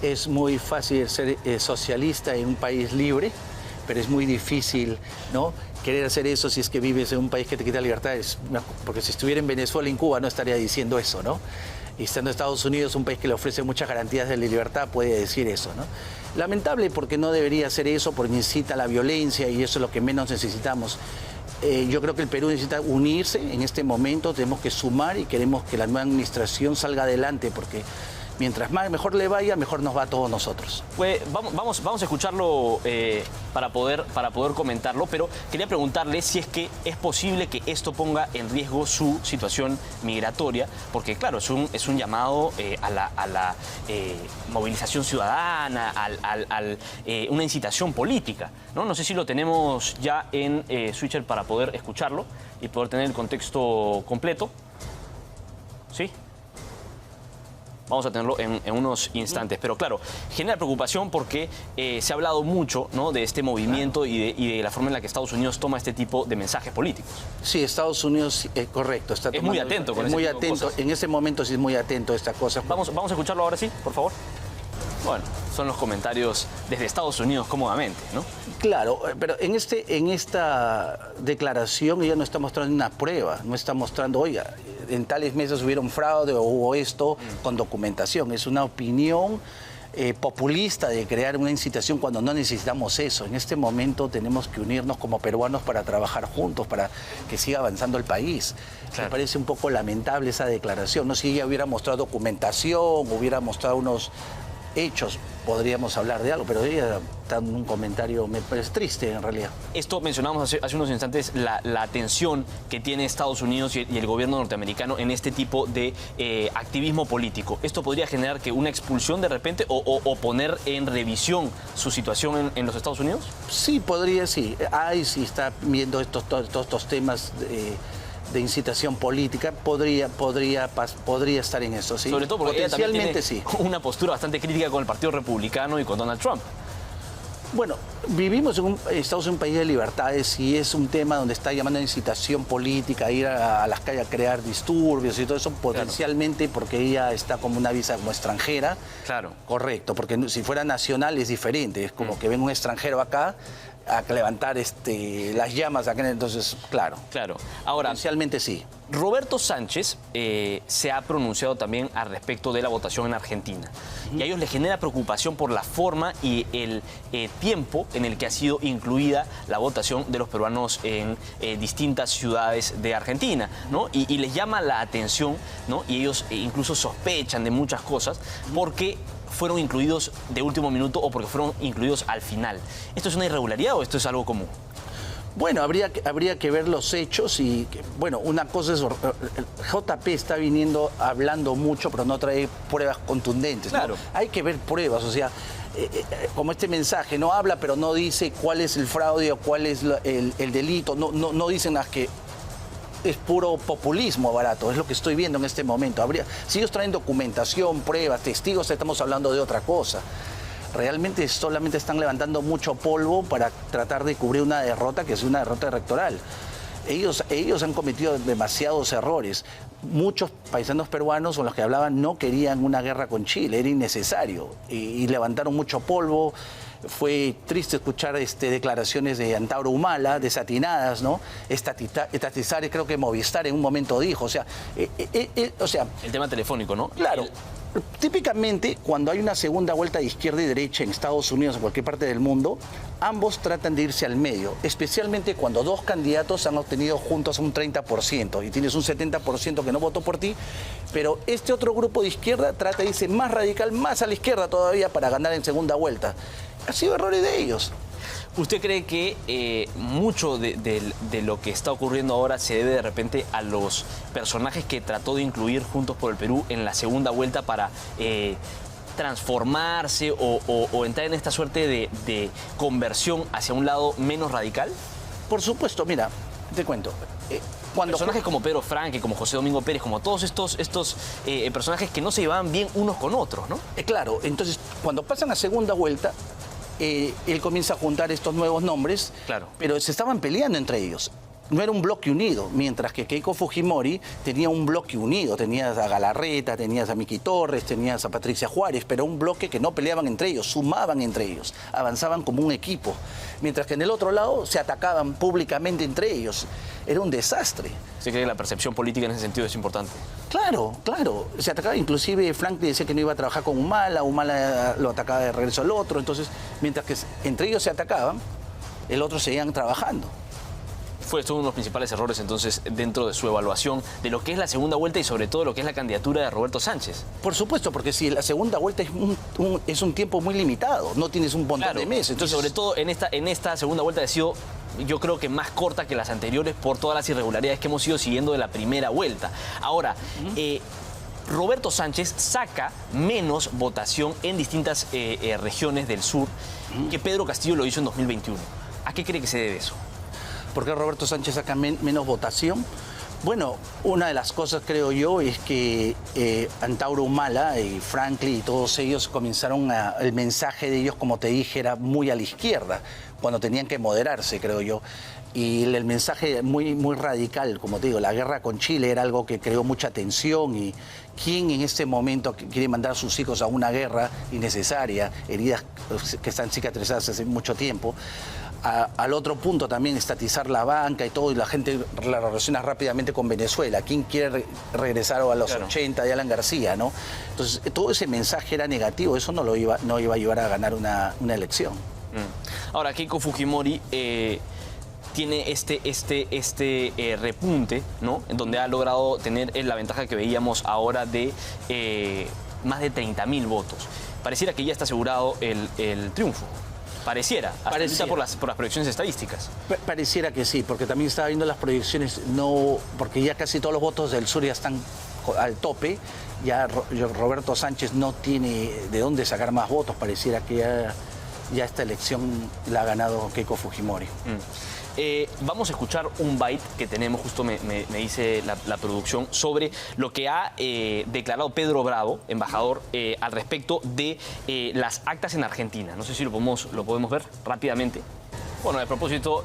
Es muy fácil ser socialista en un país libre, pero es muy difícil, ¿no?, querer hacer eso si es que vives en un país que te quita libertades. Porque si estuviera en Venezuela, en Cuba, no estaría diciendo eso, ¿no? Y estando en Estados Unidos, un país que le ofrece muchas garantías de libertad, puede decir eso, ¿no? Lamentable, porque no debería hacer eso, porque incita a la violencia y eso es lo que menos necesitamos. Yo creo que el Perú necesita unirse en este momento, tenemos que sumar y queremos que la nueva administración salga adelante, porque mientras mejor le vaya, mejor nos va a todos nosotros. Pues vamos a escucharlo para poder comentarlo, pero quería preguntarle si es que es posible que esto ponga en riesgo su situación migratoria, porque claro, es un llamado a la movilización ciudadana, una incitación política, ¿no? No sé si lo tenemos ya en Switcher para poder escucharlo y poder tener el contexto completo. ¿Sí? Vamos a tenerlo en unos instantes. Pero claro, genera preocupación porque se ha hablado mucho, ¿no?, de este movimiento y de la forma en la que Estados Unidos toma este tipo de mensajes políticos. Sí, Estados Unidos, correcto. Está tomando, muy atento con es muy ese tipo de atento. cosas. En ese momento sí es muy atento a esta cosa. Vamos a escucharlo ahora sí, por favor. Bueno, son los comentarios desde Estados Unidos cómodamente, ¿no? Claro, pero en esta declaración ella no está mostrando una prueba, no está mostrando, oiga, en tales meses hubieron fraude o hubo esto con documentación. Es una opinión populista de crear una incitación cuando no necesitamos eso. En este momento tenemos que unirnos como peruanos para trabajar juntos, para que siga avanzando el país. Claro. Me parece un poco lamentable esa declaración. No sé si ella hubiera mostrado documentación, hubiera mostrado unos hechos, podríamos hablar de algo, pero ella está en un comentario, me parece triste en realidad. Esto mencionábamos hace unos instantes, la atención que tiene Estados Unidos y el gobierno norteamericano en este tipo de activismo político. ¿Esto podría generar que una expulsión de repente o poner en revisión su situación en los Estados Unidos? Sí, podría, sí. Sí está viendo todos estos temas de incitación política, podría estar en eso, ¿sí? Sobre todo porque potencialmente ella también tiene una postura bastante crítica con el Partido Republicano y con Donald Trump. Bueno, vivimos en Estados Unidos, un país de libertades, y es un tema donde está llamando a incitación política, a ir a las calles a crear disturbios y todo eso, potencialmente, claro, porque ella está como una visa como extranjera. Claro. Correcto, porque si fuera nacional es diferente, es como que ven un extranjero acá a levantar las llamas acá, entonces, claro. Claro. Ahora, potencialmente sí. Roberto Sánchez se ha pronunciado también al respecto de la votación en Argentina. Y a ellos les genera preocupación por la forma y el tiempo en el que ha sido incluida la votación de los peruanos en distintas ciudades de Argentina, ¿no? Y les llama la atención, ¿no? Y ellos incluso sospechan de muchas cosas porque fueron incluidos de último minuto o porque fueron incluidos al final. ¿Esto es una irregularidad o esto es algo común? Bueno, habría que ver los hechos y, bueno, una cosa es, JP está hablando mucho, pero no trae pruebas contundentes. Claro. ¿No? Hay que ver pruebas, o sea, como este mensaje, no habla, pero no dice cuál es el fraude o cuál es el delito, no dicen las que... Es puro populismo barato, es lo que estoy viendo en este momento. Si ellos traen documentación, pruebas, testigos, estamos hablando de otra cosa. Realmente solamente están levantando mucho polvo para tratar de cubrir una derrota que es una derrota electoral. Ellos han cometido demasiados errores. Muchos paisanos peruanos con los que hablaban no querían una guerra con Chile, era innecesario. Y levantaron mucho polvo. Fue triste escuchar declaraciones de Antauro Humala, desatinadas, ¿no? Estatizar, creo que Movistar en un momento dijo, o sea... el tema telefónico, ¿no? Claro. Típicamente, cuando hay una segunda vuelta de izquierda y derecha en Estados Unidos o en cualquier parte del mundo, ambos tratan de irse al medio, especialmente cuando dos candidatos han obtenido juntos un 30% y tienes un 70% que no votó por ti, pero este otro grupo de izquierda trata de irse más radical, más a la izquierda todavía para ganar en segunda vuelta. Ha sido errores de ellos. ¿Usted cree que mucho de lo que está ocurriendo ahora se debe de repente a los personajes que trató de incluir Juntos por el Perú en la segunda vuelta para transformarse o entrar en esta suerte de conversión hacia un lado menos radical? Por supuesto, mira, te cuento. Personajes como Pedro Franque, como José Domingo Pérez, como todos estos personajes que no se llevaban bien unos con otros, ¿no? Claro, entonces cuando pasan a segunda vuelta, él comienza a juntar estos nuevos nombres, claro, pero se estaban peleando entre ellos. No era un bloque unido, mientras que Keiko Fujimori tenía un bloque unido. Tenías a Galarreta, tenías a Miki Torres, tenías a Patricia Juárez, pero un bloque que no peleaban entre ellos, sumaban entre ellos, avanzaban como un equipo. Mientras que en el otro lado se atacaban públicamente entre ellos. Era un desastre. ¿Se cree que la percepción política en ese sentido es importante? Claro, claro. Se atacaba, inclusive Frank decía que no iba a trabajar con Humala lo atacaba de regreso al otro. Entonces, mientras que entre ellos se atacaban, el otro seguían trabajando. fue uno de los principales errores entonces dentro de su evaluación de lo que es la segunda vuelta y sobre todo lo que es la candidatura de Roberto Sánchez. Por supuesto, porque si la segunda vuelta es un tiempo muy limitado, no tienes un montón de meses. Entonces, sobre todo en esta segunda vuelta ha sido, yo creo que más corta que las anteriores por todas las irregularidades que hemos ido siguiendo de la primera vuelta. Ahora, Roberto Sánchez saca menos votación en distintas regiones del sur que Pedro Castillo lo hizo en 2021. ¿A qué cree que se debe eso? ¿Por qué Roberto Sánchez saca menos votación? Bueno, una de las cosas, creo yo, es que Antauro Humala y Franklin y todos ellos comenzaron el mensaje de ellos, como te dije, era muy a la izquierda, cuando tenían que moderarse, creo yo. Y el mensaje muy radical, como te digo, la guerra con Chile era algo que creó mucha tensión. Y ¿quién en este momento quiere mandar a sus hijos a una guerra innecesaria, heridas que están cicatrizadas hace mucho tiempo? Al otro punto también, estatizar la banca y todo, y la gente la relaciona rápidamente con Venezuela. ¿Quién quiere regresar a los 80 de Alan García, no? Entonces, todo ese mensaje era negativo, eso no iba a ayudar a ganar una elección. Ahora, Keiko Fujimori tiene este repunte, ¿no? En donde ha logrado tener la ventaja que veíamos ahora de más de 30.000 votos. Pareciera que ya está asegurado el triunfo. Pareciera por las proyecciones estadísticas. Pareciera que sí, porque también estaba viendo las proyecciones, porque ya casi todos los votos del sur ya están al tope. Ya Roberto Sánchez no tiene de dónde sacar más votos. Pareciera que ya esta elección la ha ganado Keiko Fujimori. Vamos a escuchar un byte que tenemos, justo me dice la producción, sobre lo que ha declarado Pedro Bravo, embajador, al respecto de las actas en Argentina. No sé si lo podemos ver rápidamente. Bueno, a propósito,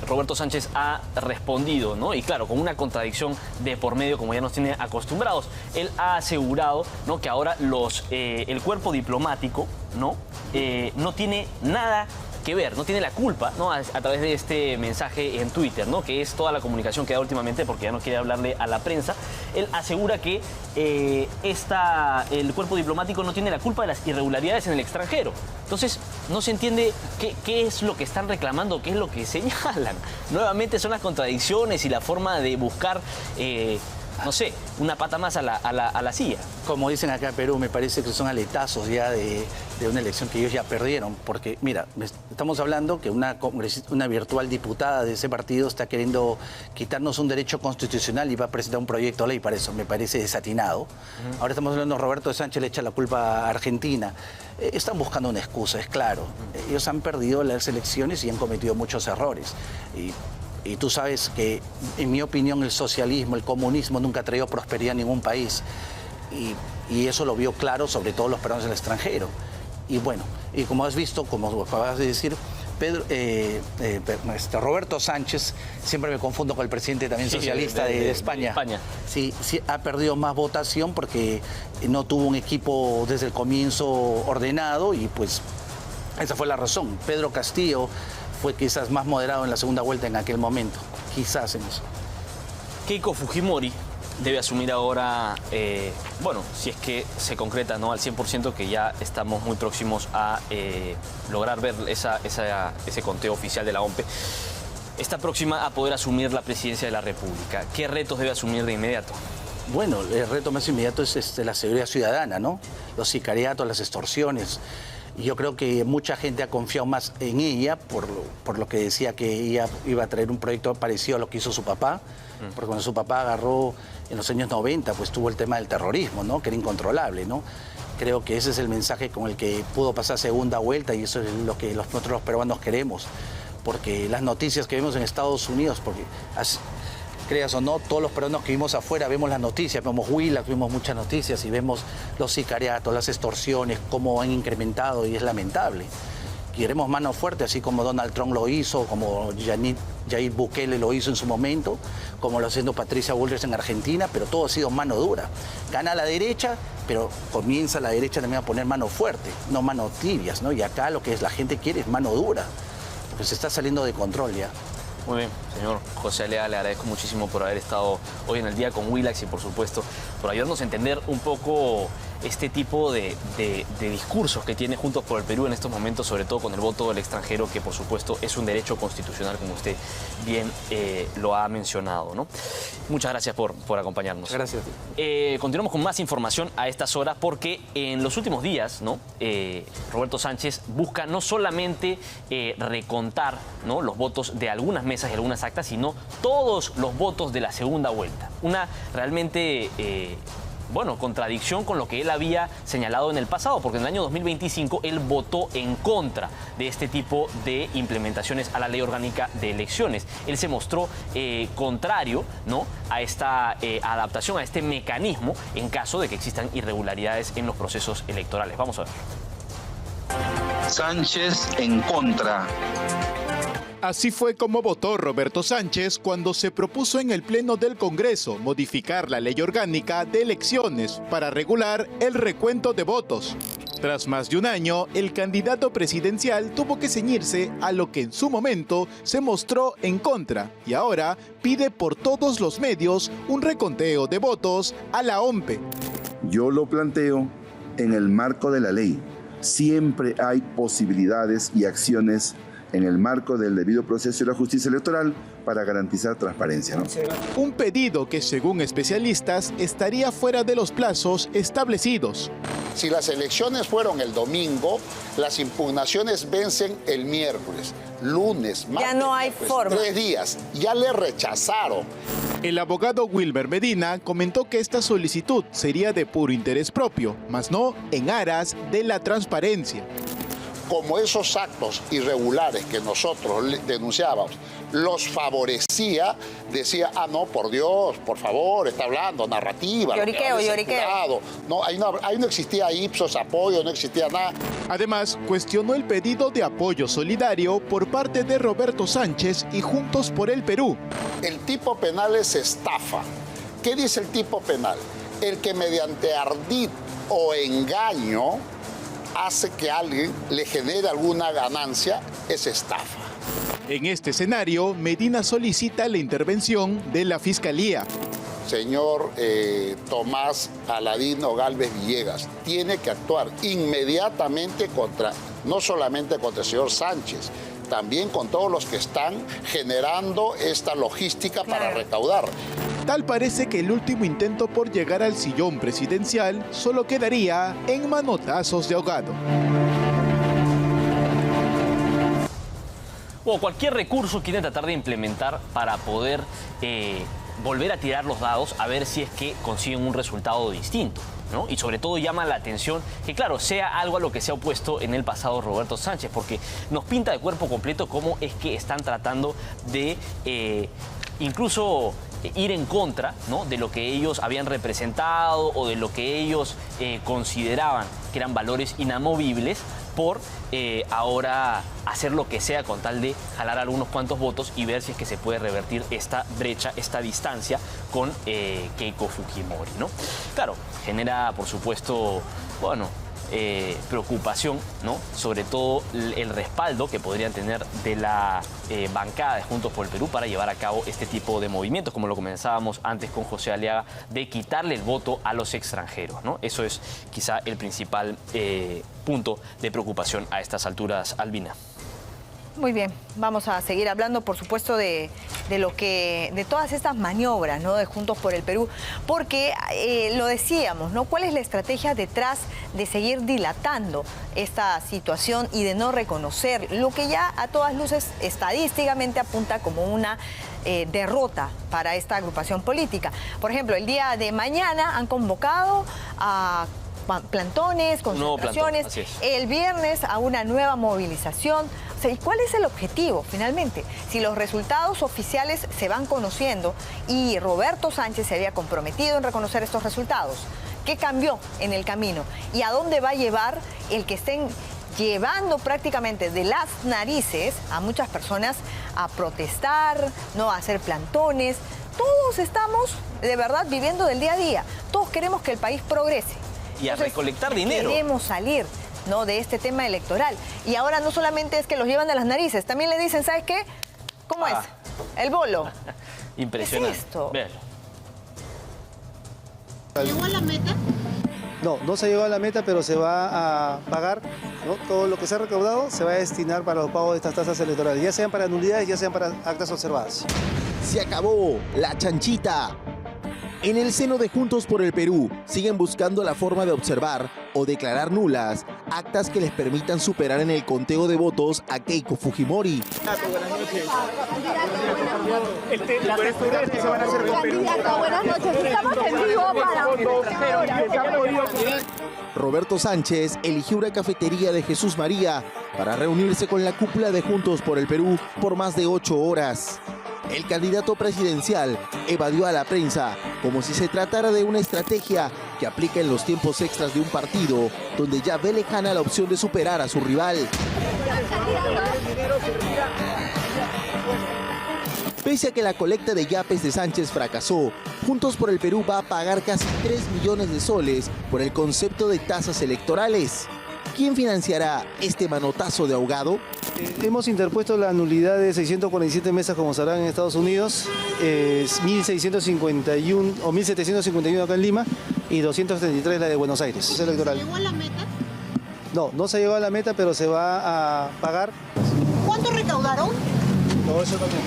Roberto Sánchez ha respondido, ¿no? Y claro, con una contradicción de por medio, como ya nos tiene acostumbrados. Él ha asegurado, ¿no?, que ahora el cuerpo diplomático, ¿no?, no tiene nada que ver, no tiene la culpa, ¿no?, a través de este mensaje en Twitter, ¿no?, que es toda la comunicación que da últimamente porque ya no quiere hablarle a la prensa. Él asegura que el cuerpo diplomático no tiene la culpa de las irregularidades en el extranjero. Entonces, no se entiende qué es lo que están reclamando, qué es lo que señalan. Nuevamente son las contradicciones y la forma de buscar, no sé, una pata más a la silla. Como dicen acá en Perú, me parece que son aletazos ya de una elección que ellos ya perdieron. Porque, mira, estamos hablando que una virtual diputada de ese partido está queriendo quitarnos un derecho constitucional y va a presentar un proyecto de ley para eso. Me parece desatinado. Ahora estamos hablando, Roberto Sánchez le echa la culpa a Argentina. Están buscando una excusa, es claro. Ellos han perdido las elecciones y han cometido muchos errores. Y tú sabes que, en mi opinión, el socialismo, el comunismo nunca ha traído prosperidad a ningún país. Y eso lo vio claro, sobre todo los peruanos del extranjero. Y bueno, y como has visto, como acabas de decir, Roberto Sánchez, siempre me confundo con el presidente también socialista de España. Sí, ha perdido más votación porque no tuvo un equipo desde el comienzo ordenado y pues esa fue la razón. Pedro Castillo fue quizás más moderado en la segunda vuelta en aquel momento, quizás en eso. Keiko Fujimori debe asumir ahora, bueno, si es que se concreta, ¿no?, al 100%, que ya estamos muy próximos a lograr ver ese conteo oficial de la OMPE, está próxima a poder asumir la presidencia de la República. ¿Qué retos debe asumir de inmediato? Bueno, el reto más inmediato es la seguridad ciudadana, ¿no? Los sicariatos, las extorsiones. Yo creo que mucha gente ha confiado más en ella por lo que decía que ella iba a traer un proyecto parecido a lo que hizo su papá, porque cuando su papá agarró en los años 90, pues tuvo el tema del terrorismo, ¿no?, que era incontrolable, ¿no? Creo que ese es el mensaje con el que pudo pasar segunda vuelta y eso es lo que nosotros los peruanos queremos, porque las noticias que vemos en Estados Unidos, porque creas o no, todos los peruanos que vivimos afuera vemos las noticias, vemos Willax, vemos muchas noticias y vemos los sicariatos, las extorsiones, cómo han incrementado y es lamentable. Queremos mano fuerte, así como Donald Trump lo hizo, como Jair Bukele lo hizo en su momento, como lo está haciendo Patricia Bullrich en Argentina, pero todo ha sido mano dura. Gana la derecha, pero comienza la derecha también a poner mano fuerte, no mano tibias, ¿no? Y acá lo que la gente quiere es mano dura, porque se está saliendo de control ya. Muy bien, señor José Alea, le agradezco muchísimo por haber estado hoy en el día con Willax y, por supuesto, por ayudarnos a entender un poco este tipo de discursos que tiene Juntos por el Perú en estos momentos, sobre todo con el voto del extranjero, que por supuesto es un derecho constitucional, como usted bien lo ha mencionado, ¿no? Muchas gracias por acompañarnos. Gracias. Continuamos con más información a estas horas, porque en los últimos días, ¿no? Roberto Sánchez busca no solamente recontar, ¿no?, los votos de algunas mesas y algunas actas, sino todos los votos de la segunda vuelta. Una realmente contradicción con lo que él había señalado en el pasado, porque en el año 2025 él votó en contra de este tipo de implementaciones a la ley orgánica de elecciones. Él se mostró contrario, ¿no?, a esta adaptación, a este mecanismo en caso de que existan irregularidades en los procesos electorales. Vamos a ver. Sánchez en contra. Así fue como votó Roberto Sánchez cuando se propuso en el Pleno del Congreso modificar la ley orgánica de elecciones para regular el recuento de votos. Tras más de un año, el candidato presidencial tuvo que ceñirse a lo que en su momento se mostró en contra y ahora pide por todos los medios un reconteo de votos a la OMPE. Yo lo planteo en el marco de la ley. Siempre hay posibilidades y acciones en el marco del debido proceso de la justicia electoral para garantizar transparencia, ¿no? Un pedido que, según especialistas, estaría fuera de los plazos establecidos. Si las elecciones fueron el domingo, las impugnaciones vencen el miércoles, lunes, martes. Ya no hay forma. 3 días. Ya le rechazaron. El abogado Wilmer Medina comentó que esta solicitud sería de puro interés propio, mas no en aras de la transparencia. Como esos actos irregulares que nosotros denunciábamos los favorecía, decía, no, por Dios, por favor, está hablando, narrativa. Lloriqueo. No, ahí no existía Ipsos, apoyo, no existía nada. Además, cuestionó el pedido de apoyo solidario por parte de Roberto Sánchez y Juntos por el Perú. El tipo penal es estafa. ¿Qué dice el tipo penal? El que mediante ardid o engaño hace que alguien le genere alguna ganancia, es estafa. En este escenario, Medina solicita la intervención de la Fiscalía. Señor Tomás Aladino Gálvez Villegas, tiene que actuar inmediatamente no solamente contra el señor Sánchez, también con todos los que están generando esta logística para recaudar. Tal parece que el último intento por llegar al sillón presidencial solo quedaría en manotazos de ahogado. Cualquier recurso quieren tratar de implementar para poder volver a tirar los dados a ver si es que consiguen un resultado distinto, ¿no? Y sobre todo llama la atención que, claro, sea algo a lo que se ha opuesto en el pasado Roberto Sánchez, porque nos pinta de cuerpo completo cómo es que están tratando de incluso ir en contra, ¿no?, de lo que ellos habían representado o de lo que ellos consideraban que eran valores inamovibles, por ahora hacer lo que sea con tal de jalar algunos cuantos votos y ver si es que se puede revertir esta brecha, esta distancia con Keiko Fujimori, ¿no? Claro, genera, por supuesto, preocupación, ¿no?, sobre todo el respaldo que podrían tener de la bancada de Juntos por el Perú para llevar a cabo este tipo de movimientos, como lo comenzábamos antes con José Aliaga, de quitarle el voto a los extranjeros, ¿no? Eso es quizá el principal punto de preocupación a estas alturas, Albina. Muy bien, vamos a seguir hablando, por supuesto, de todas estas maniobras, ¿no?, de Juntos por el Perú, porque lo decíamos, ¿no?, ¿cuál es la estrategia detrás de seguir dilatando esta situación y de no reconocer lo que ya a todas luces estadísticamente apunta como una derrota para esta agrupación política? Por ejemplo, el día de mañana han convocado a plantones, concentraciones, el viernes a una nueva movilización. O sea, ¿y cuál es el objetivo finalmente? Si los resultados oficiales se van conociendo y Roberto Sánchez se había comprometido en reconocer estos resultados, ¿qué cambió en el camino? ¿Y a dónde va a llevar el que estén llevando prácticamente de las narices a muchas personas a protestar, no a hacer plantones? Todos estamos de verdad viviendo del día a día. Todos queremos que el país progrese. Y a recolectar dinero. Queremos salir, ¿no?, de este tema electoral. Y ahora no solamente es que los llevan de las narices, también le dicen, ¿sabes qué? ¿Cómo es? El bolo. Impresionante. ¿Qué es esto? Véalo. ¿Llegó a la meta? No se ha llegado a la meta, pero se va a pagar, ¿no? Todo lo que se ha recaudado se va a destinar para los pagos de estas tasas electorales, ya sean para nulidades, ya sean para actas observadas. Se acabó la chanchita. En el seno de Juntos por el Perú siguen buscando la forma de observar o declarar nulas actas que les permitan superar en el conteo de votos a Keiko Fujimori. Buenas noches. Las estructuras que se van a hacer con Perú. Buenas noches. Estamos en vivo para... Roberto Sánchez eligió una cafetería de Jesús María para reunirse con la cúpula de Juntos por el Perú por más de 8 horas. El candidato presidencial evadió a la prensa como si se tratara de una estrategia que aplica en los tiempos extras de un partido donde ya ve lejana la opción de superar a su rival. Pese a que la colecta de yapes de Sánchez fracasó, Juntos por el Perú va a pagar casi 3 millones de soles por el concepto de tasas electorales. ¿Quién financiará este manotazo de ahogado? Hemos interpuesto la nulidad de 647 mesas, como sabrán, en Estados Unidos, 1.651 o 1.751 acá en Lima y 233 la de Buenos Aires. ¿Se llegó a la meta? No se llegó a la meta, pero se va a pagar. ¿Cuánto recaudaron? No, eso también.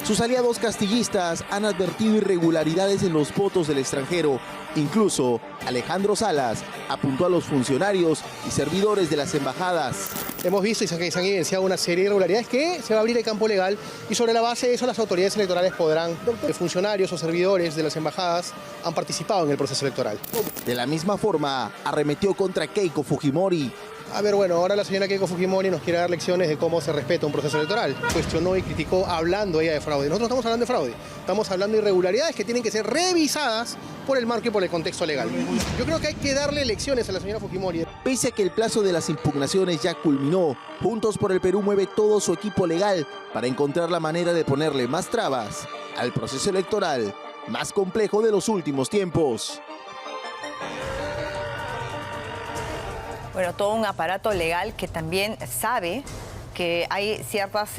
Sus aliados castillistas han advertido irregularidades en los votos del extranjero. Incluso Alejandro Salas apuntó a los funcionarios y servidores de las embajadas. Hemos visto y se han evidenciado una serie de irregularidades que se va a abrir el campo legal y sobre la base de eso las autoridades electorales podrán, funcionarios o servidores de las embajadas han participado en el proceso electoral. De la misma forma, arremetió contra Keiko Fujimori. A ver, bueno, ahora la señora Keiko Fujimori nos quiere dar lecciones de cómo se respeta un proceso electoral. Cuestionó y criticó hablando ella de fraude. Nosotros estamos hablando de fraude. Estamos hablando de irregularidades que tienen que ser revisadas por el marco y por el contexto legal. Yo creo que hay que darle lecciones a la señora Fujimori. Pese a que el plazo de las impugnaciones ya culminó, Juntos por el Perú mueve todo su equipo legal para encontrar la manera de ponerle más trabas al proceso electoral más complejo de los últimos tiempos. Bueno, todo un aparato legal que también sabe que hay ciertas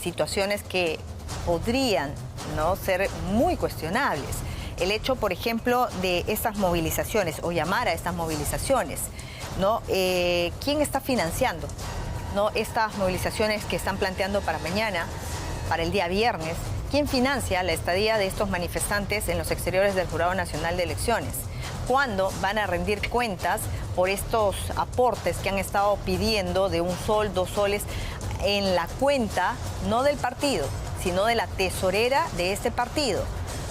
situaciones que podrían, ¿no?, ser muy cuestionables. El hecho, por ejemplo, de estas movilizaciones o llamar a estas movilizaciones, ¿no? ¿Quién está financiando, ¿no?, estas movilizaciones que están planteando para mañana, para el día viernes? ¿Quién financia la estadía de estos manifestantes en los exteriores del Jurado Nacional de Elecciones? ¿Cuándo van a rendir cuentas por estos aportes que han estado pidiendo de 1 sol, 2 soles en la cuenta, no del partido, sino de la tesorera de este partido,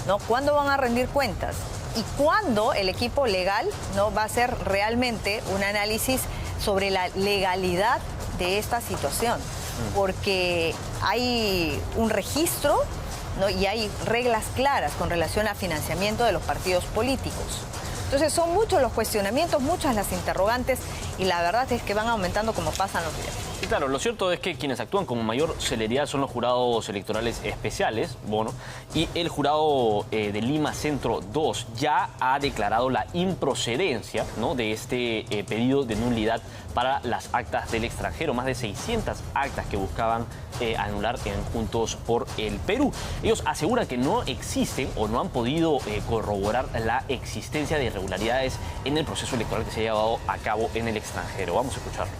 ¿no? ¿Cuándo van a rendir cuentas? ¿Y cuándo el equipo legal, ¿no?, va a hacer realmente un análisis sobre la legalidad de esta situación? Porque hay un registro, ¿no?, y hay reglas claras con relación al financiamiento de los partidos políticos. Entonces son muchos los cuestionamientos, muchas las interrogantes y la verdad es que van aumentando como pasan los días. Y claro, lo cierto es que quienes actúan con mayor celeridad son los jurados electorales especiales, bueno, y el jurado de Lima Centro 2 ya ha declarado la improcedencia, ¿no?, de este pedido de nulidad para las actas del extranjero, más de 600 actas que buscaban anular en Juntos por el Perú. Ellos aseguran que no existen o no han podido corroborar la existencia de irregularidades en el proceso electoral que se ha llevado a cabo en el extranjero. Vamos a escucharlo.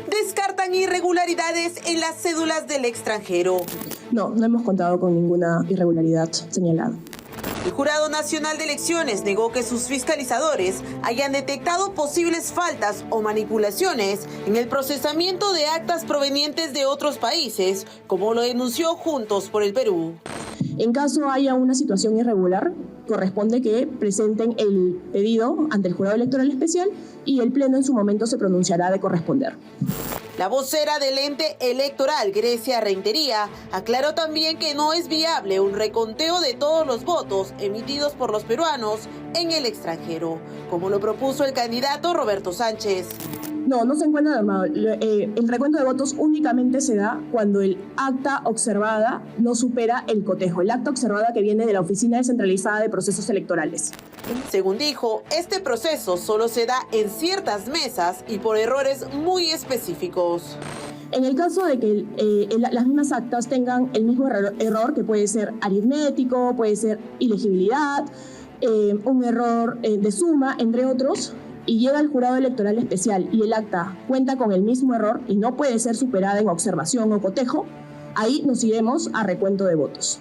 Descartan irregularidades en las cédulas del extranjero. No hemos contado con ninguna irregularidad señalada. El Jurado Nacional de Elecciones negó que sus fiscalizadores hayan detectado posibles faltas o manipulaciones en el procesamiento de actas provenientes de otros países, como lo denunció Juntos por el Perú. En caso haya una situación irregular, corresponde que presenten el pedido ante el Jurado Electoral Especial y el Pleno en su momento se pronunciará de corresponder. La vocera del ente electoral, Grecia Rentería, aclaró también que no es viable un reconteo de todos los votos emitidos por los peruanos en el extranjero, como lo propuso el candidato Roberto Sánchez. No se encuentra normado. El recuento de votos únicamente se da cuando el acta observada no supera el cotejo, el acta observada que viene de la Oficina Descentralizada de Procesos Electorales. Según dijo, este proceso solo se da en ciertas mesas y por errores muy específicos. En el caso de que las mismas actas tengan el mismo error, que puede ser aritmético, puede ser ilegibilidad, un error de suma, entre otros, y llega al jurado electoral especial y el acta cuenta con el mismo error y no puede ser superada en observación o cotejo, ahí nos iremos a recuento de votos.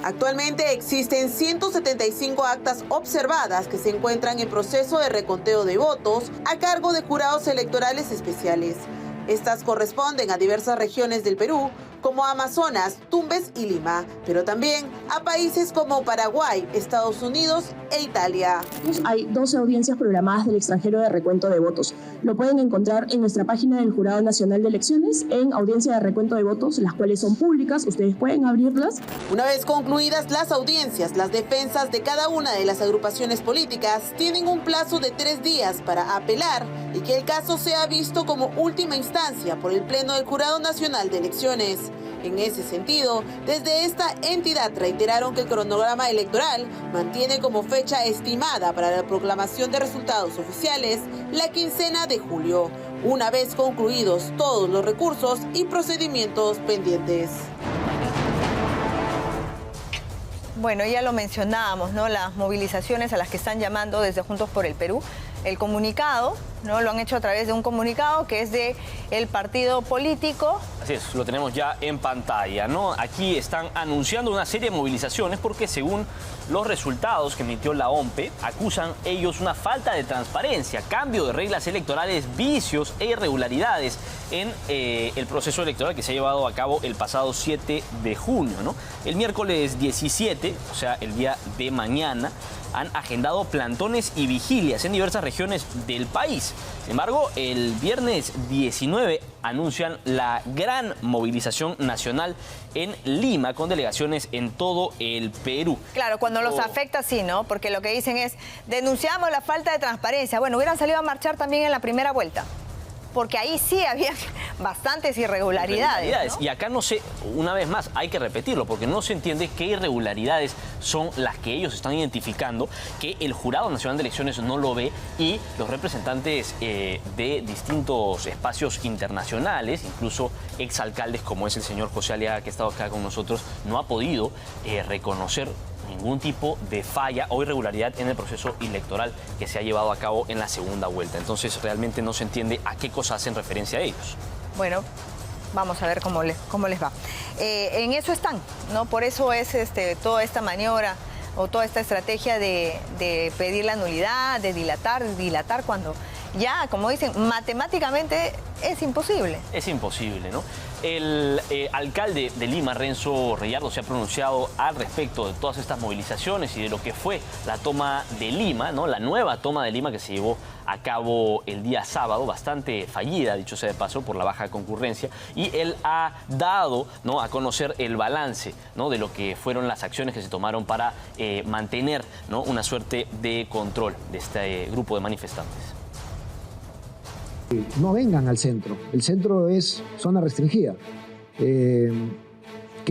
Actualmente existen 175 actas observadas que se encuentran en proceso de reconteo de votos a cargo de jurados electorales especiales. Estas corresponden a diversas regiones del Perú, como Amazonas, Tumbes y Lima, pero también a países como Paraguay, Estados Unidos e Italia. Hay 12 audiencias programadas del extranjero de recuento de votos. Lo pueden encontrar en nuestra página del Jurado Nacional de Elecciones, en audiencia de recuento de votos, las cuales son públicas, ustedes pueden abrirlas. Una vez concluidas las audiencias, las defensas de cada una de las agrupaciones políticas tienen un plazo de 3 días para apelar y que el caso sea visto como última instancia por el Pleno del Jurado Nacional de Elecciones. En ese sentido, desde esta entidad reiteraron que el cronograma electoral mantiene como fecha estimada para la proclamación de resultados oficiales la quincena de julio, una vez concluidos todos los recursos y procedimientos pendientes. Bueno, ya lo mencionábamos, ¿no? Las movilizaciones a las que están llamando desde Juntos por el Perú. El comunicado, ¿no? Lo han hecho a través de un comunicado que es de el partido político. Así es, lo tenemos ya en pantalla, ¿no? Aquí están anunciando una serie de movilizaciones porque según los resultados que emitió la OMPE, acusan ellos una falta de transparencia, cambio de reglas electorales, vicios e irregularidades en el proceso electoral que se ha llevado a cabo el pasado 7 de junio, ¿no? El miércoles 17, o sea, el día de mañana, han agendado plantones y vigilias en diversas regiones del país. Sin embargo, el viernes 19 anuncian la gran movilización nacional en Lima con delegaciones en todo el Perú. Claro, cuando los afecta sí, ¿no? Porque lo que dicen es, denunciamos la falta de transparencia. Bueno, hubieran salido a marchar también en la primera vuelta. Porque ahí sí había bastantes irregularidades, ¿no? Y acá no sé, una vez más, hay que repetirlo, porque no se entiende qué irregularidades son las que ellos están identificando, que el Jurado Nacional de Elecciones no lo ve y los representantes de distintos espacios internacionales, incluso exalcaldes como es el señor José Aliaga, que ha estado acá con nosotros, no ha podido reconocer ningún tipo de falla o irregularidad en el proceso electoral que se ha llevado a cabo en la segunda vuelta. Entonces realmente no se entiende a qué cosas hacen referencia a ellos. Bueno, vamos a ver cómo les va. En eso están, ¿no? Por eso es toda esta maniobra o toda esta estrategia de pedir la nulidad, de dilatar cuando ya, como dicen, matemáticamente es imposible. Es imposible, ¿no? El alcalde de Lima, Renzo Reyardo, se ha pronunciado al respecto de todas estas movilizaciones y de lo que fue la toma de Lima, ¿no? La nueva toma de Lima que se llevó a cabo el día sábado, bastante fallida, dicho sea de paso, por la baja concurrencia. Y él ha dado, ¿no?, a conocer el balance, ¿no?, de lo que fueron las acciones que se tomaron para mantener, ¿no?, una suerte de control de este grupo de manifestantes. No vengan al centro. El centro es zona restringida. Qué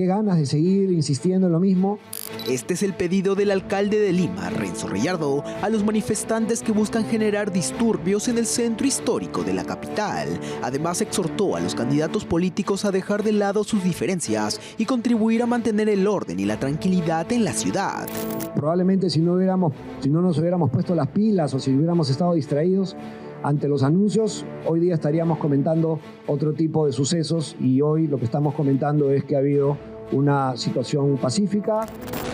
ganas de seguir insistiendo en lo mismo. Este es el pedido del alcalde de Lima, Renzo Reyardo, a los manifestantes que buscan generar disturbios en el centro histórico de la capital. Además, exhortó a los candidatos políticos a dejar de lado sus diferencias y contribuir a mantener el orden y la tranquilidad en la ciudad. Probablemente si no nos hubiéramos puesto las pilas o si hubiéramos estado distraídos ante los anuncios, hoy día estaríamos comentando otro tipo de sucesos y hoy lo que estamos comentando es que ha habido una situación pacífica.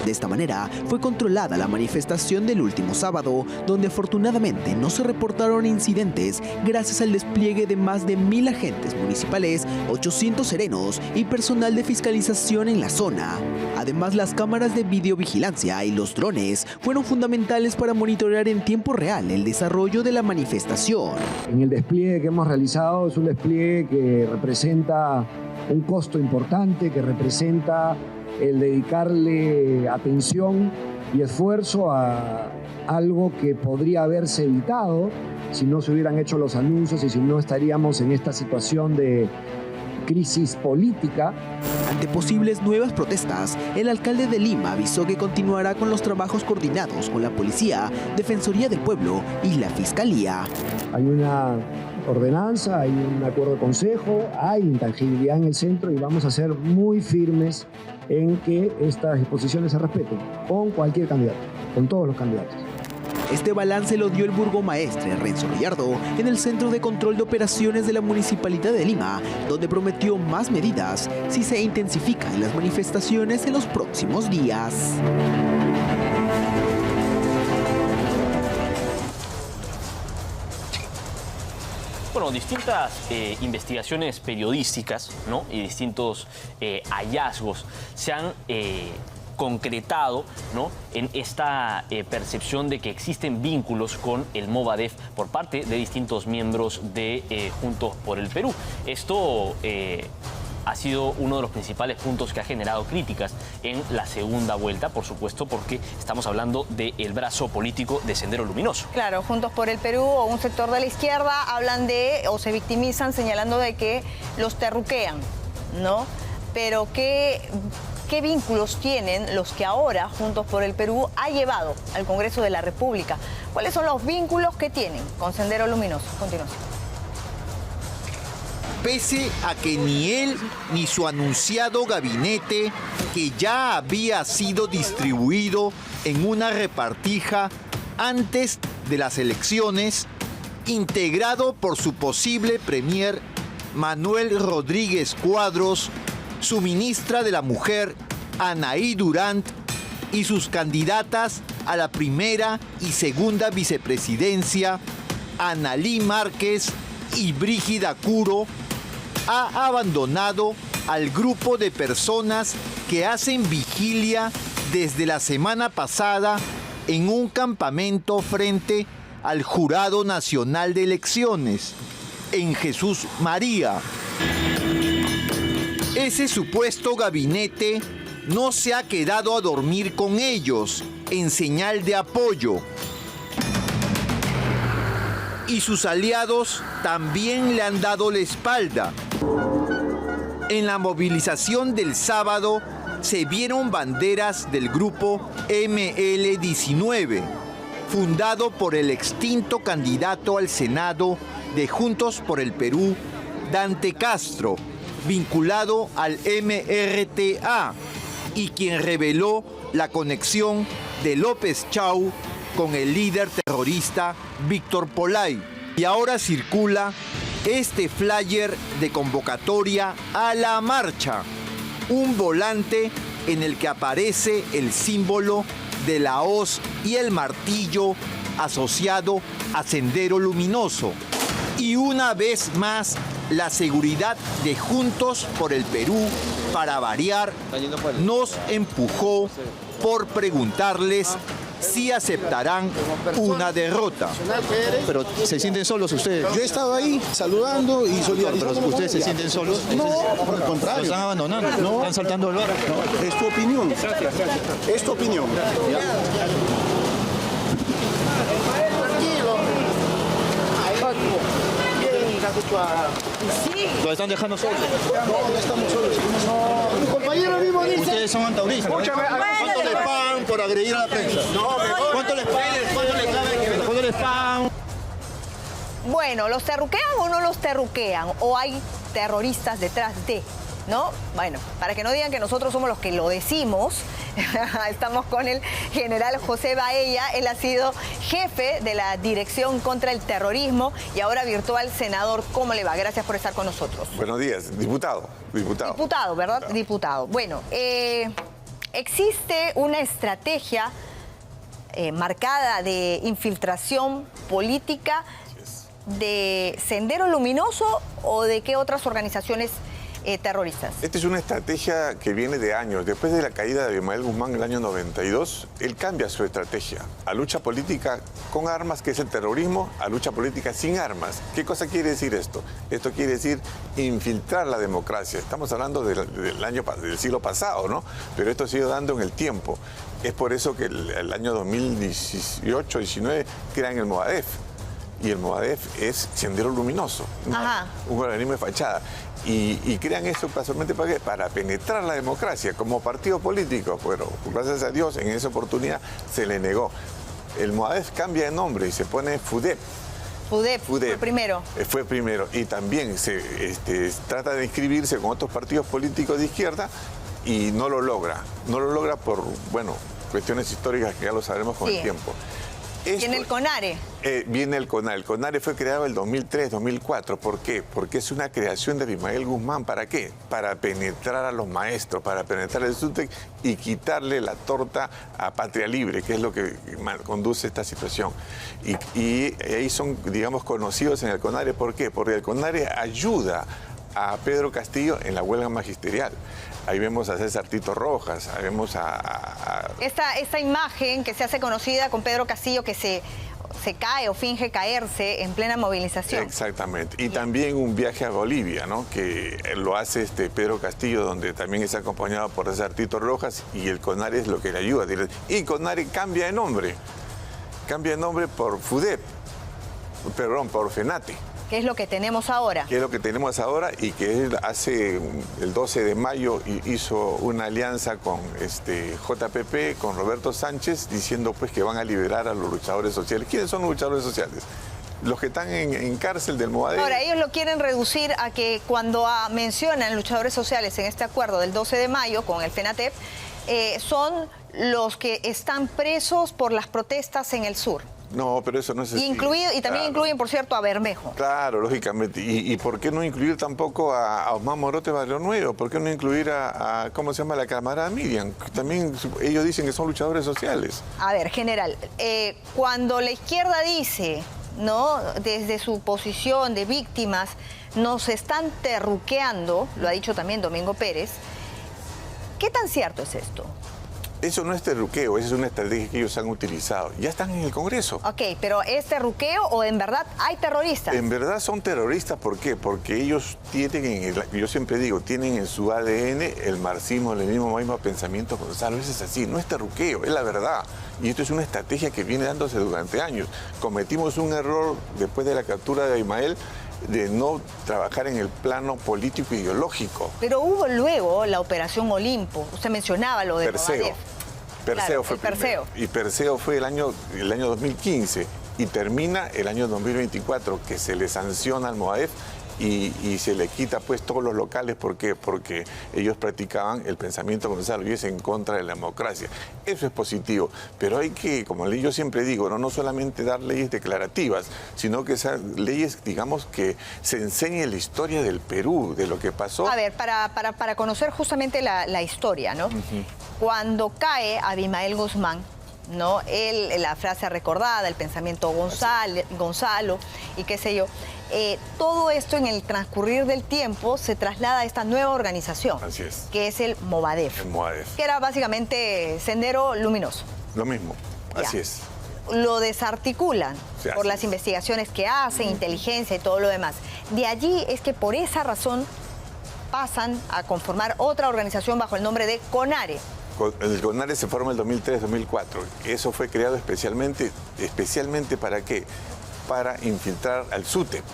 De esta manera fue controlada la manifestación del último sábado, donde afortunadamente no se reportaron incidentes gracias al despliegue de más de 1000 agentes municipales, 800 serenos y personal de fiscalización en la zona. Además, las cámaras de videovigilancia y los drones fueron fundamentales para monitorear en tiempo real el desarrollo de la manifestación. En el despliegue que hemos realizado es un despliegue que representa un costo importante, que representa el dedicarle atención y esfuerzo a algo que podría haberse evitado si no se hubieran hecho los anuncios y si no estaríamos en esta situación de crisis política. Ante posibles nuevas protestas, el alcalde de Lima avisó que continuará con los trabajos coordinados con la policía, Defensoría del Pueblo y la Fiscalía. Hay una ordenanza, hay un acuerdo de consejo, hay intangibilidad en el centro y vamos a ser muy firmes en que estas disposiciones se respeten con cualquier candidato, con todos los candidatos. Este balance lo dio el burgomaestre Renzo Gallardo en el Centro de Control de Operaciones de la Municipalidad de Lima, donde prometió más medidas si se intensifican las manifestaciones en los próximos días. Bueno, distintas investigaciones periodísticas, ¿no? Y distintos hallazgos se han concretado, ¿no? En esta percepción de que existen vínculos con el Movadef por parte de distintos miembros de Juntos por el Perú. Esto ha sido uno de los principales puntos que ha generado críticas en la segunda vuelta, por supuesto, porque estamos hablando del brazo político de Sendero Luminoso. Claro, Juntos por el Perú o un sector de la izquierda hablan de, o se victimizan señalando de que los terruquean, ¿no? Pero ¿qué vínculos tienen los que ahora Juntos por el Perú ha llevado al Congreso de la República? ¿Cuáles son los vínculos que tienen con Sendero Luminoso? Continuación. Pese a que ni él ni su anunciado gabinete, que ya había sido distribuido en una repartija antes de las elecciones, integrado por su posible premier Manuel Rodríguez Cuadros, su ministra de la Mujer Anaí Durant y sus candidatas a la primera y segunda vicepresidencia Analí Márquez y Brígida Curo, ha abandonado al grupo de personas que hacen vigilia desde la semana pasada en un campamento frente al Jurado Nacional de Elecciones, en Jesús María. Ese supuesto gabinete no se ha quedado a dormir con ellos en señal de apoyo. Y sus aliados también le han dado la espalda. En la movilización del sábado se vieron banderas del grupo ML19, fundado por el extinto candidato al Senado de Juntos por el Perú, Dante Castro, vinculado al MRTA, y quien reveló la conexión de López Chau con el líder terrorista Víctor Polay. Y ahora circula este flyer de convocatoria a la marcha, un volante en el que aparece el símbolo de la hoz y el martillo asociado a Sendero Luminoso. Y una vez más, la seguridad de Juntos por el Perú, para variar, nos empujó por preguntarles si aceptarán una derrota. Pero ¿se sienten solos ustedes? Yo he estado ahí saludando y solidarizando. ¿Pero ustedes se sienten solos? No, por el contrario. ¿Los están abandonando? No. ¿Están saltando el barco? No. Es tu opinión. Es tu opinión. ¿Los están dejando solos? No, no estamos solos. No. Mi compañero mismo dice... Ustedes son antauristas. ¿Cuánto les pagan por agredir a la prensa? No, ¿cuánto les pagan? ¿Cuánto les pagan? Bueno, ¿los terruquean o no los terruquean? ¿O hay terroristas detrás de? ¿No? Bueno, para que no digan que nosotros somos los que lo decimos, estamos con el general José Baella. Él ha sido jefe de la Dirección contra el Terrorismo y ahora virtual senador. ¿Cómo le va? Gracias por estar con nosotros. Buenos días, diputado. Diputado, ¿verdad? Claro. Diputado. Bueno, existe una estrategia marcada de infiltración política de Sendero Luminoso o de qué otras organizaciones terroristas. Esta es una estrategia que viene de años. Después de la caída de Abimael Guzmán en el año 92, él cambia su estrategia a lucha política con armas, que es el terrorismo, a lucha política sin armas. ¿Qué cosa quiere decir esto? Esto quiere decir infiltrar la democracia. Estamos hablando del siglo pasado, ¿no? Pero esto se ha ido dando en el tiempo. Es por eso que el año 2018-19 crean el Movadef. Y el Movadef es Sendero Luminoso, un organismo de fachada. Y crean eso casualmente para penetrar la democracia como partido político. Pero gracias a Dios en esa oportunidad se le negó. El Movadef cambia de nombre y se pone FUDEP. FUDEP. Fue primero. Fue primero. Y también se trata de inscribirse con otros partidos políticos de izquierda y no lo logra. No lo logra por, bueno, cuestiones históricas que ya lo sabremos con el tiempo. Viene el CONARE. Viene el CONARE. El CONARE fue creado en el 2003, 2004. ¿Por qué? Porque es una creación de Abimael Guzmán. ¿Para qué? Para penetrar a los maestros, para penetrar el SUTEC y quitarle la torta a Patria Libre, que es lo que conduce esta situación. Y ahí son, digamos, conocidos en el CONARE. ¿Por qué? Porque el CONARE ayuda a Pedro Castillo en la huelga magisterial. Ahí vemos a César Tito Rojas, ahí vemos Esta imagen que se hace conocida con Pedro Castillo que se cae o finge caerse en plena movilización. Exactamente. Y también un viaje a Bolivia, ¿no? Que lo hace Pedro Castillo, donde también está acompañado por César Tito Rojas, y el CONARE es lo que le ayuda. Y CONARE cambia de nombre. Cambia de nombre por FUDEP, perdón, por FENATE. ¿Qué es lo que tenemos ahora? ¿Qué es lo que tenemos ahora? Y que él hace el 12 de mayo hizo una alianza con JPP, con Roberto Sánchez, diciendo pues que van a liberar a los luchadores sociales. ¿Quiénes son los luchadores sociales? Los que están en cárcel del Movadef. Ahora, ellos lo quieren reducir a que cuando mencionan luchadores sociales en este acuerdo del 12 de mayo con el FENATEP, son los que están presos por las protestas en el sur. No, pero eso no es así. Y también incluyen, por cierto, a Bermejo. Claro, lógicamente. ¿Y por qué no incluir tampoco a Osman Morote Barrio Nuevo? ¿Por qué no incluir ¿cómo se llama? La camarada Miriam? También ellos dicen que son luchadores sociales. A ver, general, cuando la izquierda dice, ¿no?, desde su posición de víctimas, nos están terruqueando, lo ha dicho también Domingo Pérez, ¿qué tan cierto es esto? Eso no es terruqueo, esa es una estrategia que ellos han utilizado. Ya están en el Congreso. Ok, pero ¿es terruqueo o en verdad hay terroristas? En verdad son terroristas, ¿por qué? Porque ellos tienen, yo siempre digo, tienen en su ADN el marxismo, el mismo pensamiento. Gonzalo, eso es así, no es terruqueo, es la verdad. Y esto es una estrategia que viene dándose durante años. Cometimos un error después de la captura de Abimael, de no trabajar en el plano político e ideológico. Pero hubo luego la Operación Olimpo. Usted mencionaba lo de Perseo. Perseo fue primero. Y Perseo fue el año 2015 y termina el año 2024, que se le sanciona al Movadef y se le quita pues todos los locales. ¿Por qué? Porque ellos practicaban el pensamiento Gonzalo y es en contra de la democracia. Eso es positivo, pero hay que, como yo siempre digo, no solamente dar leyes declarativas, sino que sean leyes, digamos, que se enseñe la historia del Perú, de lo que pasó. A ver, para conocer justamente la historia, ¿no? Cuando cae Abimael Guzmán, ¿no? La frase recordada, el pensamiento Gonzalo y qué sé yo. Todo esto en el transcurrir del tiempo se traslada a esta nueva organización. Así es. Que es el Movadef. El Movadef. Que era básicamente Sendero Luminoso. Lo mismo, así es. Lo desarticulan por las investigaciones que hacen, inteligencia y todo lo demás. De allí es que por esa razón pasan a conformar otra organización bajo el nombre de CONARE. El CONARE se forma en el 2003-2004. Eso fue creado especialmente ¿para qué? Para infiltrar al SUTEP,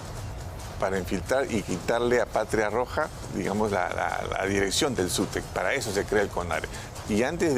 para infiltrar y quitarle a Patria Roja, digamos, la dirección del SUTEP. Para eso se crea el CONARE. Y antes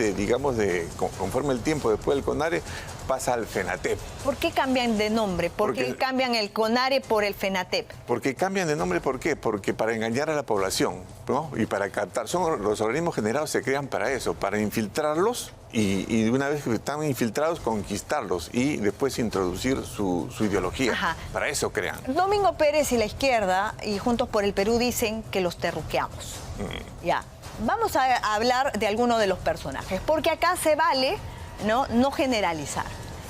conforme el tiempo después del CONARE, pasa al FENATEP. ¿Por qué cambian de nombre? ¿Por qué cambian el CONARE por el FENATEP? Porque cambian de nombre, ¿por qué? Porque para engañar a la población, ¿no? Y para captar. Los organismos generados se crean para eso, para infiltrarlos y una vez que están infiltrados, conquistarlos y después introducir su ideología. Ajá. Para eso crean. Domingo Pérez y la izquierda y Juntos por el Perú dicen que los terruqueamos. Ya. Vamos a hablar de alguno de los personajes, porque acá se vale no generalizar.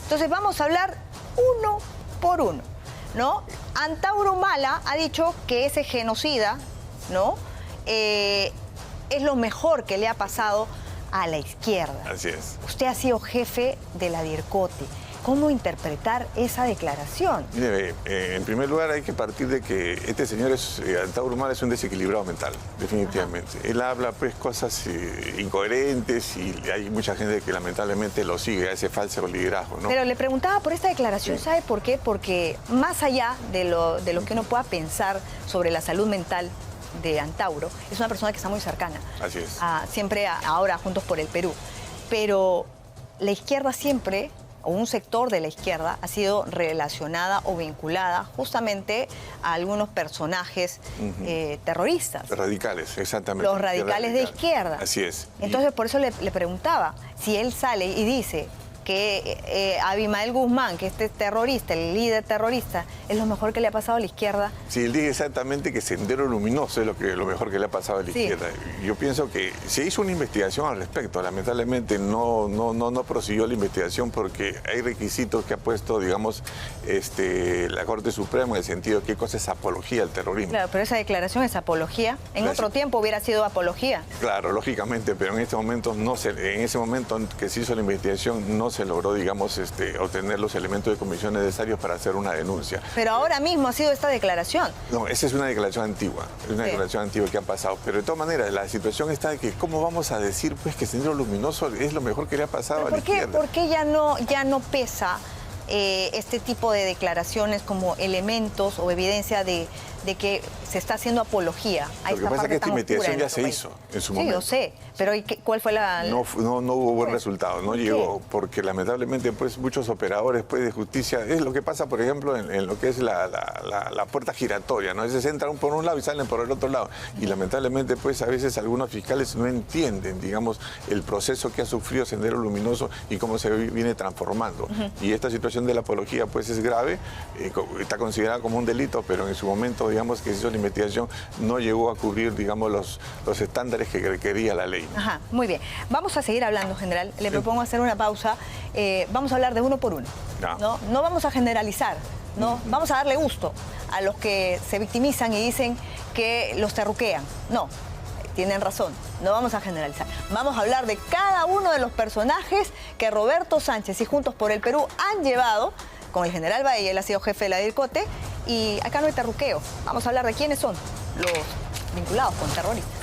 Entonces vamos a hablar uno por uno, ¿no? Antauro Humala ha dicho que ese genocida, ¿no? Es lo mejor que le ha pasado a la izquierda. Así es. Usted ha sido jefe de la DIRCOTE. ¿Cómo interpretar esa declaración? Mire, en primer lugar hay que partir de que este señor, Antauro Humala, es un desequilibrado mental, definitivamente. Él habla pues cosas incoherentes y hay mucha gente que lamentablemente lo sigue, hace falso liderazgo, ¿no? Pero le preguntaba por esta declaración, ¿sabe por qué? Porque más allá de lo que uno pueda pensar sobre la salud mental de Antauro, es una persona que está muy cercana. Así es. Siempre ahora Juntos por el Perú. Pero la izquierda siempre o un sector de la izquierda ha sido relacionada o vinculada justamente a algunos personajes terroristas. Radicales, exactamente. Los radicales de izquierda. Así es. Entonces, por eso le preguntaba, si él sale y dice que Abimael Guzmán, que este terrorista, el líder terrorista, es lo mejor que le ha pasado a la izquierda. Sí, él dice exactamente que Sendero Luminoso es lo mejor que le ha pasado a la izquierda. Yo pienso que se hizo una investigación al respecto. Lamentablemente no prosiguió la investigación porque hay requisitos que ha puesto, digamos, la Corte Suprema en el sentido de qué cosa es apología al terrorismo. Claro, pero esa declaración es apología. En otro tiempo hubiera sido apología. Claro, lógicamente, pero en este momento en ese momento que se hizo la investigación no se logró, digamos, obtener los elementos de comisión necesarios para hacer una denuncia. Pero ahora mismo ha sido esta declaración. No, esa es una declaración antigua, declaración antigua que ha pasado. Pero de todas maneras, la situación está de que, ¿cómo vamos a decir pues que Sendero Luminoso es lo mejor que le ha pasado a la izquierda? ¿Por qué ya no pesa este tipo de declaraciones como elementos o evidencia de que se está haciendo apología a esta parte tan oscura? Lo que pasa es que esta investigación ya se hizo en su momento. Sí, yo sé, pero ¿cuál fue la...? No hubo buen resultado, no llegó, porque lamentablemente pues muchos operadores pues de justicia, es lo que pasa por ejemplo en lo que es la puerta giratoria, ¿no? A veces entran por un lado y salen por el otro lado, y lamentablemente pues a veces algunos fiscales no entienden, digamos, el proceso que ha sufrido Sendero Luminoso y cómo se viene transformando. Y esta situación de la apología pues es grave, está considerada como un delito, pero en su momento, digamos, que se hizo la investigación, no llegó a cubrir, digamos, los estándares que requería la ley. Ajá, muy bien. Vamos a seguir hablando, general. Le propongo hacer una pausa. Vamos a hablar de uno por uno. No vamos a generalizar, ¿no? Vamos a darle gusto a los que se victimizan y dicen que los terruquean. No, tienen razón. No vamos a generalizar. Vamos a hablar de cada uno de los personajes que Roberto Sánchez y Juntos por el Perú han llevado. Con el general Baella, él ha sido jefe de la DIRCOTE, y acá no hay terruqueo. Vamos a hablar de quiénes son los vinculados con terroristas.